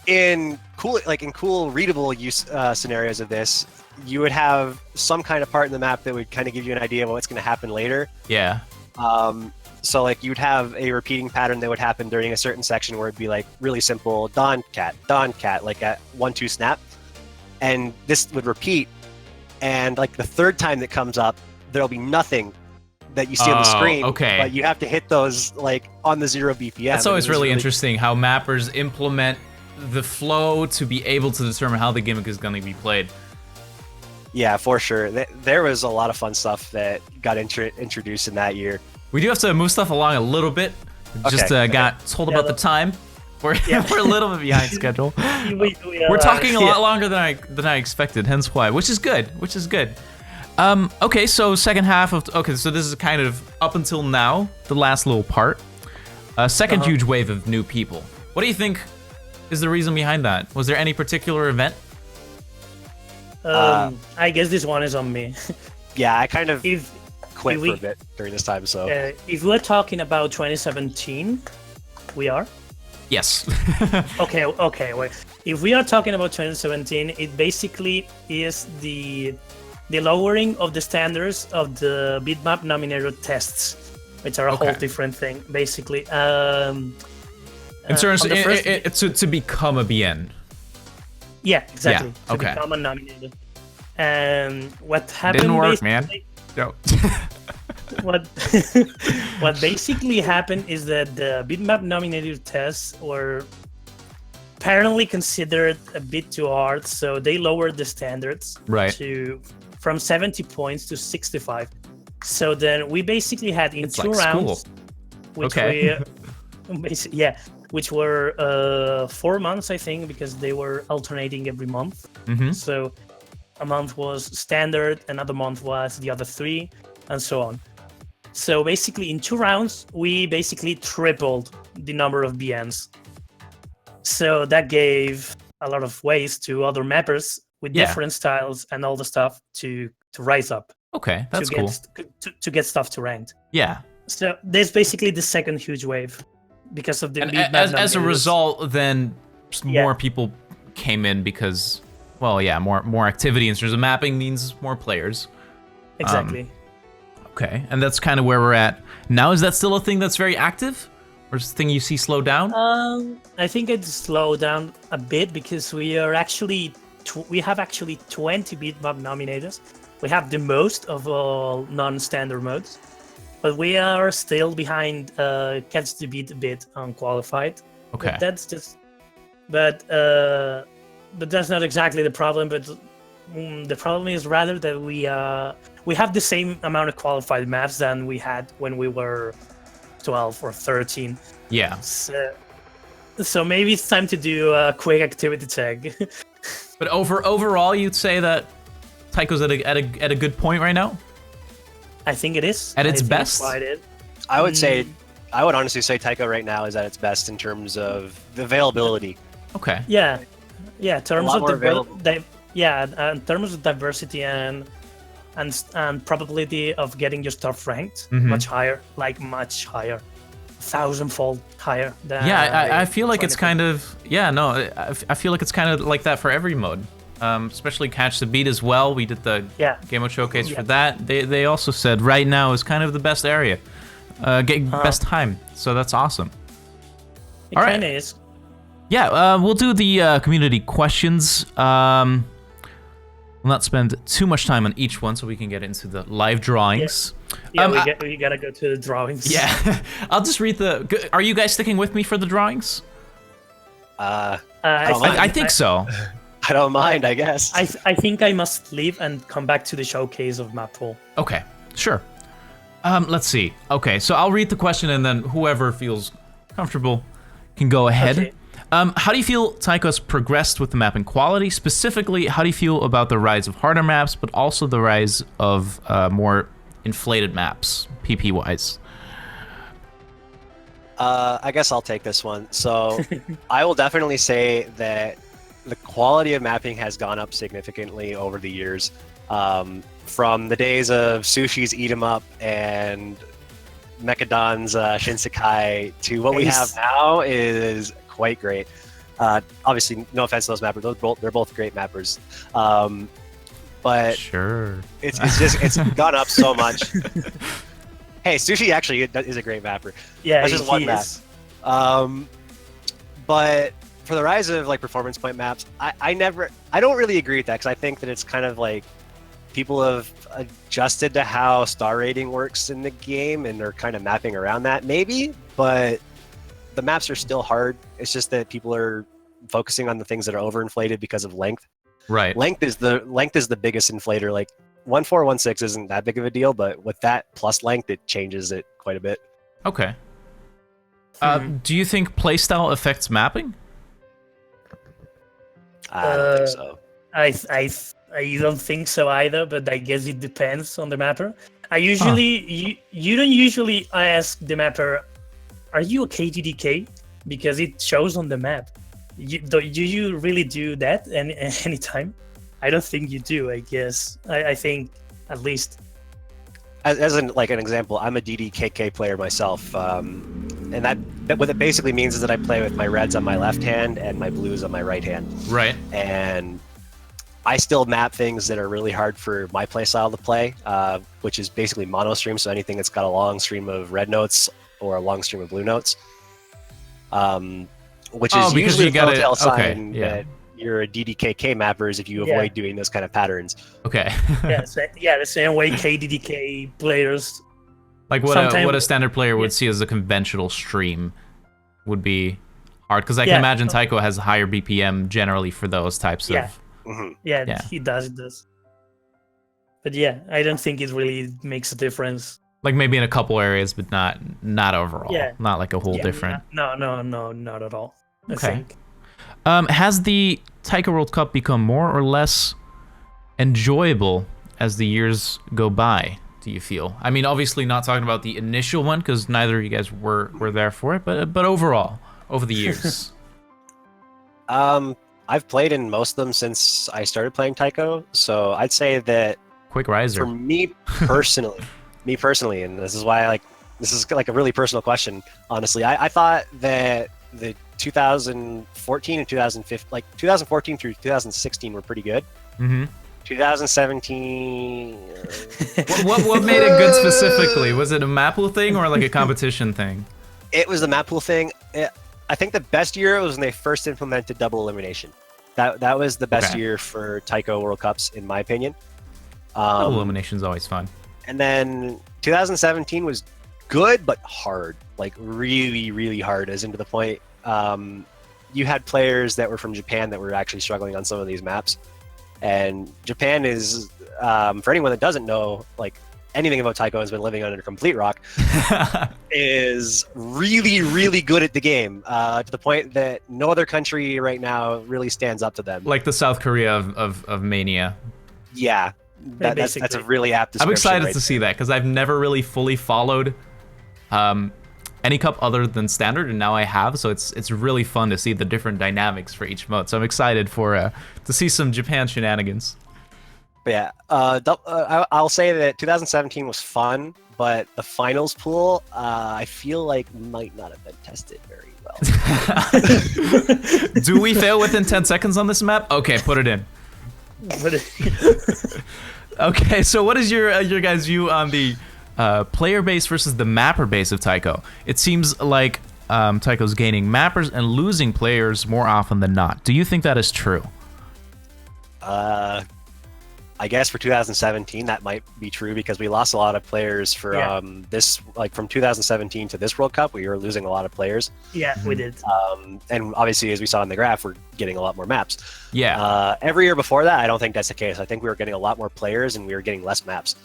In cool readable use scenarios of this, you would have some kind of part in the map that would kind of give you an idea of what's going to happen later. Yeah. So like you'd have a repeating pattern that would happen during a certain section where it'd be like really simple Don cat, like at 1-2 snap, and this would repeat, and like the third time that comes up, there'll be nothing that you see on the screen. Okay. But you have to hit those like on the 0 BPM. That's always really interesting how mappers implement the flow to be able to determine how the gimmick is going to be played. Yeah, for sure. There was a lot of fun stuff that got introduced in that year. We do have to move stuff along a little bit. Just got told about the time. We're a little bit behind schedule. We're talking a lot longer than I expected. Hence why, which is good. Okay, so second half of so this is kind of up until now the last little part. Second huge wave of new people. What do you think is the reason behind that? Was there any particular event? I guess this one is on me. Yeah, I kind of quit for a bit during this time. So if we're talking about 2017, we are. Yes. Okay. Wait. If we are talking about 2017, it basically is the lowering of the standards of the bitmap nominator tests, which are a whole different thing, basically. In terms to become a BN. Yeah, exactly. Yeah, to become a nominator. And what happened? Didn't work, man. No. What basically happened is that the bitmap nominator tests were apparently considered a bit too hard, so they lowered the standards from 70 points to 65. So then we basically had in two rounds, which which were 4 months, I think, because they were alternating every month. So a month was standard, another month was the other 3, and so on. So basically, in 2 rounds, we basically tripled the number of BNs. So that gave a lot of ways to other mappers with different styles and all the stuff to rise up. Okay, that's cool. To get stuff to ranked. Yeah. So there's basically the second huge wave because of the as a result, then more people came in because, well, yeah, more activity in terms of mapping means more players. Exactly. Okay, and that's kind of where we're at now. Is that still a thing that's very active, or is it a thing you see slow down? I think it's slowed down a bit because we are actually we have actually 20 bitmap nominators. We have the most of all non-standard modes, but we are still behind Catch the Beat a bit unqualified. Okay, but that's just, but that's not exactly the problem. But the problem is rather that we have the same amount of qualified maps than we had when we were 12 or 13. Yeah. So maybe it's time to do a quick activity check. But overall, you'd say that Taiko's at a good point right now? I think it is. At its best? I would honestly say Taiko right now is at its best in terms of the availability. Okay. Yeah. In terms of in terms of diversity and probability of getting your stuff ranked, much higher, 1,000-fold higher than. Yeah, I feel like it's kind of I feel like it's kind of like that for every mode, especially Catch the Beat as well. We did the Game Mode Showcase for that. They also said right now is kind of the best area, getting best time. So that's awesome. It kind of is. Yeah, we'll do the community questions. We'll not spend too much time on each one so we can get into the live drawings. Yeah, we gotta go to the drawings. Yeah, I'll just read the... Are you guys sticking with me for the drawings? I think so. I don't mind, I guess. I think I must leave and come back to the showcase of map pool. Okay, sure. Let's see. Okay, so I'll read the question and then whoever feels comfortable can go ahead. Okay. How do you feel Taiko's progressed with the mapping quality? Specifically, how do you feel about the rise of harder maps, but also the rise of more inflated maps, PP-wise? I guess I'll take this one. So I will definitely say that the quality of mapping has gone up significantly over the years. From the days of Sushi's Eat 'em Up and Mechadon's Shinsekai to what we have now is quite great. Obviously, no offense to those mappers; they're both great mappers. But sure, it's gone up so much. Hey, Sushi actually is a great mapper. Yeah, that's just one map. But for the rise of like performance point maps, I don't really agree with that, because I think that it's kind of like people have adjusted to how star rating works in the game and they're kind of mapping around that maybe, but the maps are still hard. It's just that people are focusing on the things that are overinflated because of length. Right. Length is the biggest inflator. Like 1416 isn't that big of a deal, but with that plus length, it changes it quite a bit. Okay. Do you think playstyle affects mapping? I don't think so. I don't think so either, but I guess it depends on the mapper. I usually you don't usually ask the mapper, "Are you a KDDK?" because it shows on the map. Do you really do that any time? I don't think you do. I guess I think at least. As an example, I'm a DDKK player myself, and that what it basically means is that I play with my reds on my left hand and my blues on my right hand. Right. And I still map things that are really hard for my playstyle to play, which is basically mono stream. So anything that's got a long stream of red notes or a long stream of blue notes, which is usually a telltale sign that you're a DDKK mapper is if you avoid doing those kind of patterns. Okay. The same way KDDK players. Like what a standard player would see as a conventional stream would be hard, because I can imagine Taiko has higher BPM generally for those types of. Mm-hmm. Yeah, he does. But yeah, I don't think it really makes a difference. Like maybe in a couple areas, but not overall. Yeah. Not like a whole different. No, not at all. I think. Has the Taiko World Cup become more or less enjoyable as the years go by, do you feel? I mean, obviously not talking about the initial one, because neither of you guys were there for it, but overall, over the years. I've played in most of them since I started playing Taiko, so I'd say that quick riser. For me personally, and this is why this is like a really personal question, honestly. I thought that the 2014 and 2015, 2014 through 2016 were pretty good. Mm-hmm. 2017. What made it good specifically? Was it a map pool thing or like a competition thing? It was the map pool thing. I think the best year was when they first implemented double elimination. That was the best year for Taiko World Cups, in my opinion. Double elimination is always fun. And then 2017 was good, but hard. Like really, really hard, as into the point. You had players that were from Japan that were actually struggling on some of these maps. And Japan is, for anyone that doesn't know, anything about Taiko, has been living under a complete rock, is really, really good at the game, to the point that no other country right now really stands up to them. Like the South Korea of Mania. Yeah, that's a really apt description. I'm excited to see that, because I've never really fully followed any cup other than standard, and now I have, so it's really fun to see the different dynamics for each mode. So I'm excited to see some Japan shenanigans. But yeah, I'll say that 2017 was fun, but the finals pool, I feel like might not have been tested very well. Do we fail within 10 seconds on this map? Okay, put it in. Okay, so what is your guys' view on the player base versus the mapper base of Taiko? It seems like Taiko's gaining mappers and losing players more often than not. Do you think that is true? I guess for 2017 that might be true because we lost a lot of players for this, like from 2017 to this World Cup, we were losing a lot of players. Yeah, we did. And obviously, as we saw in the graph, we're getting a lot more maps. Yeah. Every year before that, I don't think that's the case. I think we were getting a lot more players and we were getting less maps.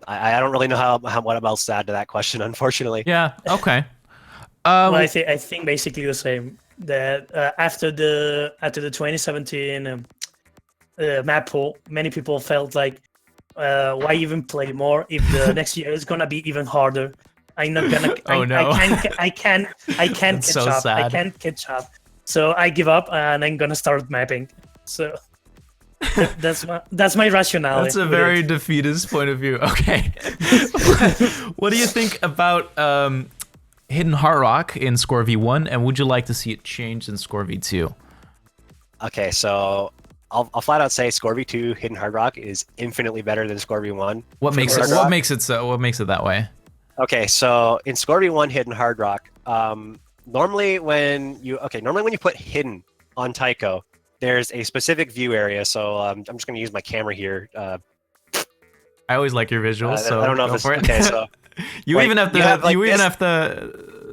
I don't really know how what else to add to that question, unfortunately. Yeah. Okay. Well, I think basically the same. That after the 2017 map pool, many people felt like, why even play more if the next year is gonna be even harder? I'm not gonna. I can't catch so up. sad. I can't catch up. So I give up and I'm gonna start mapping. So that's my rationale. That's a very defeatist point of view. Okay. What do you think about Hidden Hard Rock in Score V1, and would you like to see it changed in Score V2? Okay, so I'll flat out say Score V2 Hidden Hard Rock is infinitely better than Score V1. What makes it that way? Okay, so in Score V1 Hidden Hard Rock, normally when you put hidden on Taiko, there's a specific view area. So I'm just going to use my camera here. I always like your visuals, so I don't know if it's okay. So you even have the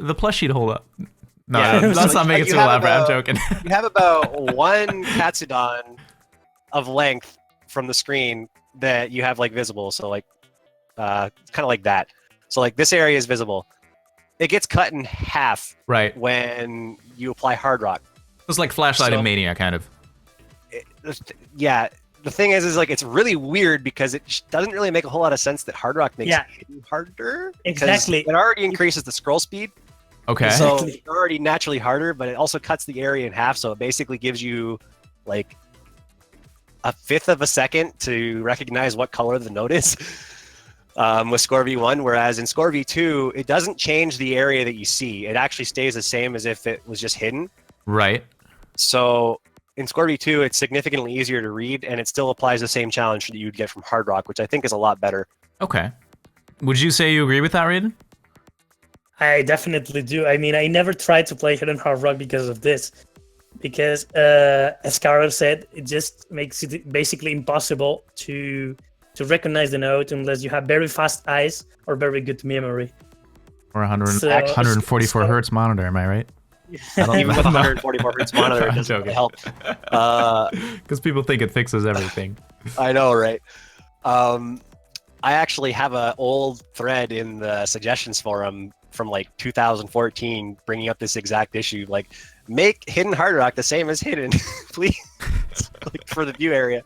the plushie to hold up. No, yeah, let's not make it too elaborate. I'm joking. You have about one Katsudon of length from the screen that you have like visible. So like kind of like that. So like this area is visible. It gets cut in half right when you apply Hard Rock. It's like Flashlight and Mania, kind of. Yeah. The thing is like it's really weird because it doesn't really make a whole lot of sense that Hard Rock makes hidden harder. Exactly. It already increases the scroll speed. Okay. So it's already naturally harder, but it also cuts the area in half. So it basically gives you like a fifth of a second to recognize what color the node is with Score V1. Whereas in Score V2, it doesn't change the area that you see. It actually stays the same as if it was just hidden. Right. So in Score V2, it's significantly easier to read, and it still applies the same challenge that you'd get from Hard Rock, which I think is a lot better. Okay. Would you say you agree with that, Raiden? I definitely do. I mean, I never tried to play Hidden Hard Rock because of this. Because, as Carol said, it just makes it basically impossible to recognize the node unless you have very fast eyes or very good memory. Or 144 hertz monitor, am I right? Even with 144 hertz monitor, it doesn't really help. Because people think it fixes everything. I know, right? I actually have an old thread in the suggestions forum from like 2014 bringing up this exact issue. Like, make Hidden Hard Rock the same as Hidden, please, like for the view area.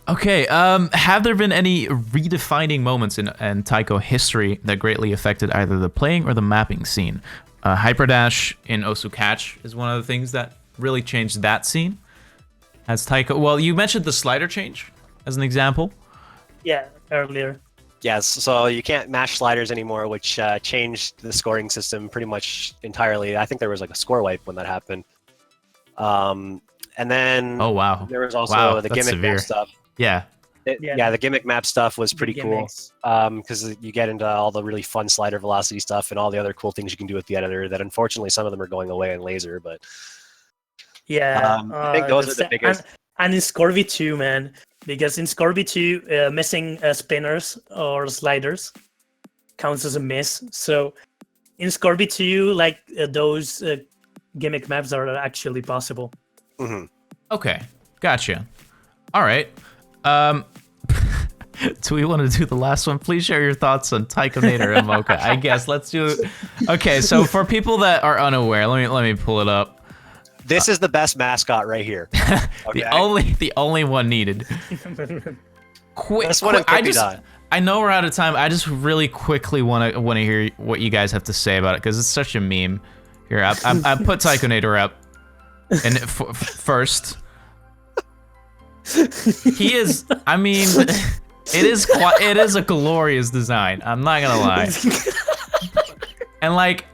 Okay, have there been any redefining moments in Taiko history that greatly affected either the playing or the mapping scene? Hyperdash in Osu Catch is one of the things that really changed that scene. As Taiko, well, you mentioned the slider change as an example. Yeah, earlier. Yes, so you can't mash sliders anymore, which changed the scoring system pretty much entirely. I think there was like a score wipe when that happened. And then oh wow, there was also the gimmick map stuff. Yeah. The gimmick map stuff was pretty cool because you get into all the really fun slider velocity stuff and all the other cool things you can do with the editor that unfortunately some of them are going away in laser, but yeah, I think those are the biggest. And in Score V2, man, because in Score V2, missing spinners or sliders counts as a miss. So in Score V2, like those gimmick maps are actually possible. Mm-hmm. Okay, gotcha. All right. Do we want to do the last one? Please share your thoughts on Taikonator and Mocha. I guess let's do. Okay, so for people that are unaware, let me pull it up. This is the best mascot right here. Okay? the only one needed. This one I know we're out of time. I just really quickly want to hear what you guys have to say about it because it's such a meme. Here, I put Taikonator up, and first. He is. I mean, it is a glorious design. I'm not gonna lie. And like,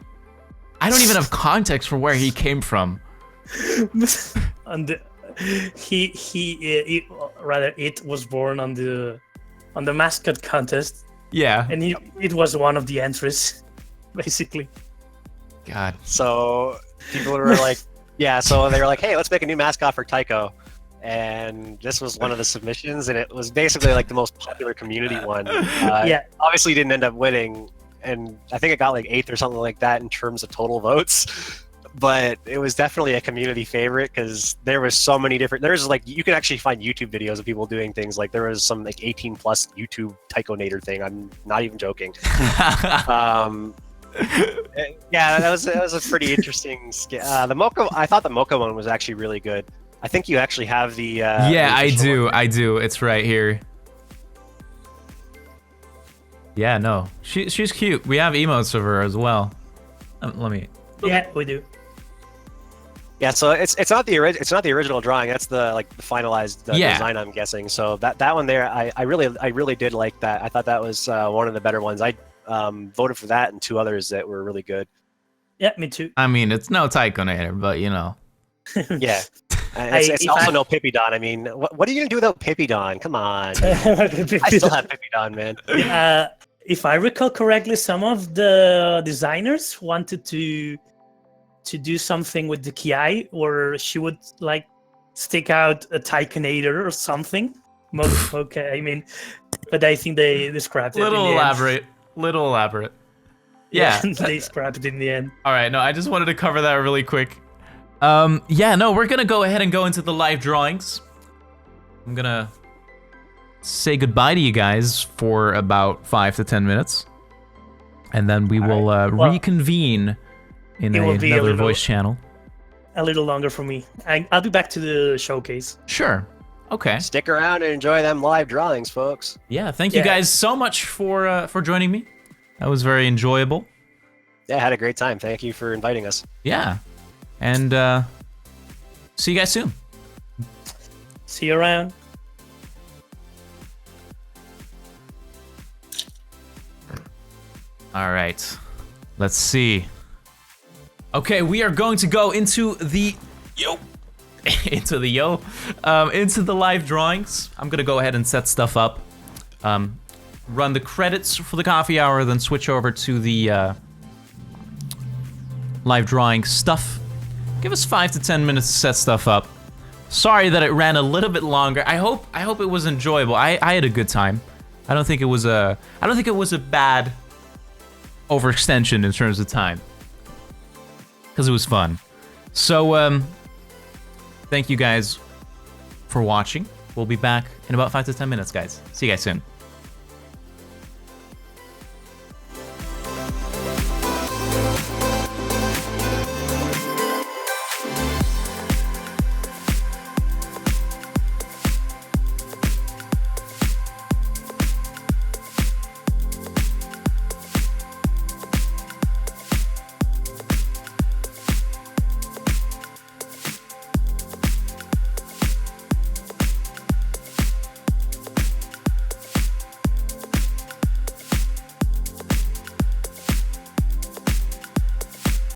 I don't even have context for where he came from. And it was born on the mascot contest. Yeah. And it was one of the entries, basically. God. So people were like, yeah. So they were like, hey, let's make a new mascot for Taiko. and this was one of the submissions, and it was basically like the most popular community one. Yeah. Obviously didn't end up winning, and I think it got like 8th or something like that in terms of total votes. But it was definitely a community favorite because there was so many different. There's like you can actually find YouTube videos of people doing things. Like there was some like 18+ YouTube taikonator thing. I'm not even joking. Yeah, that was a pretty interesting skit. The Mocha, I thought the Mocha one was actually really good. I think you actually have the. Yeah, the official one. I do. It's right here. Yeah, no, she's cute. We have emotes of her as well. Let me. Yeah, we do. Yeah, so it's not the original drawing. That's the the finalized design, I'm guessing. So that one there, I really did like that. I thought that was one of the better ones. I voted for that and 2 others that were really good. Yeah, me too. I mean, it's no taikonator, but you know. Yeah, and it's also no Pippidon. I mean, what are you gonna do without Pippidon? Come on, I still have Pippidon, man. If I recall correctly, some of the designers wanted to do something with the Kiai, or she would like stick out a taikonator or something. Okay, I mean, but I think they scrapped it. Little elaborate. Yeah, they scrapped it in the end. All right, no, I just wanted to cover that really quick. Yeah, no, we're gonna go ahead and go into the live drawings. I'm gonna say goodbye to you guys for about 5 to 10 minutes, and then we will reconvene in another voice channel. A little longer for me. I'll be back to the showcase. Sure. Okay. Stick around and enjoy them live drawings, folks. Yeah. Thank you guys so much for joining me. That was very enjoyable. Yeah, I had a great time. Thank you for inviting us. Yeah. And see you guys soon. See you around. All right. Let's see. Okay, we are going to go into the into the live drawings. I'm gonna go ahead and set stuff up. Run the credits for the coffee hour, then switch over to the live drawing stuff. Give us 5 to 10 minutes to set stuff up. Sorry that it ran a little bit longer. I hope it was enjoyable. I had a good time. I don't think it was a bad overextension in terms of time, because it was fun. So thank you guys for watching. We'll be back in about 5 to 10 minutes, guys. See you guys soon.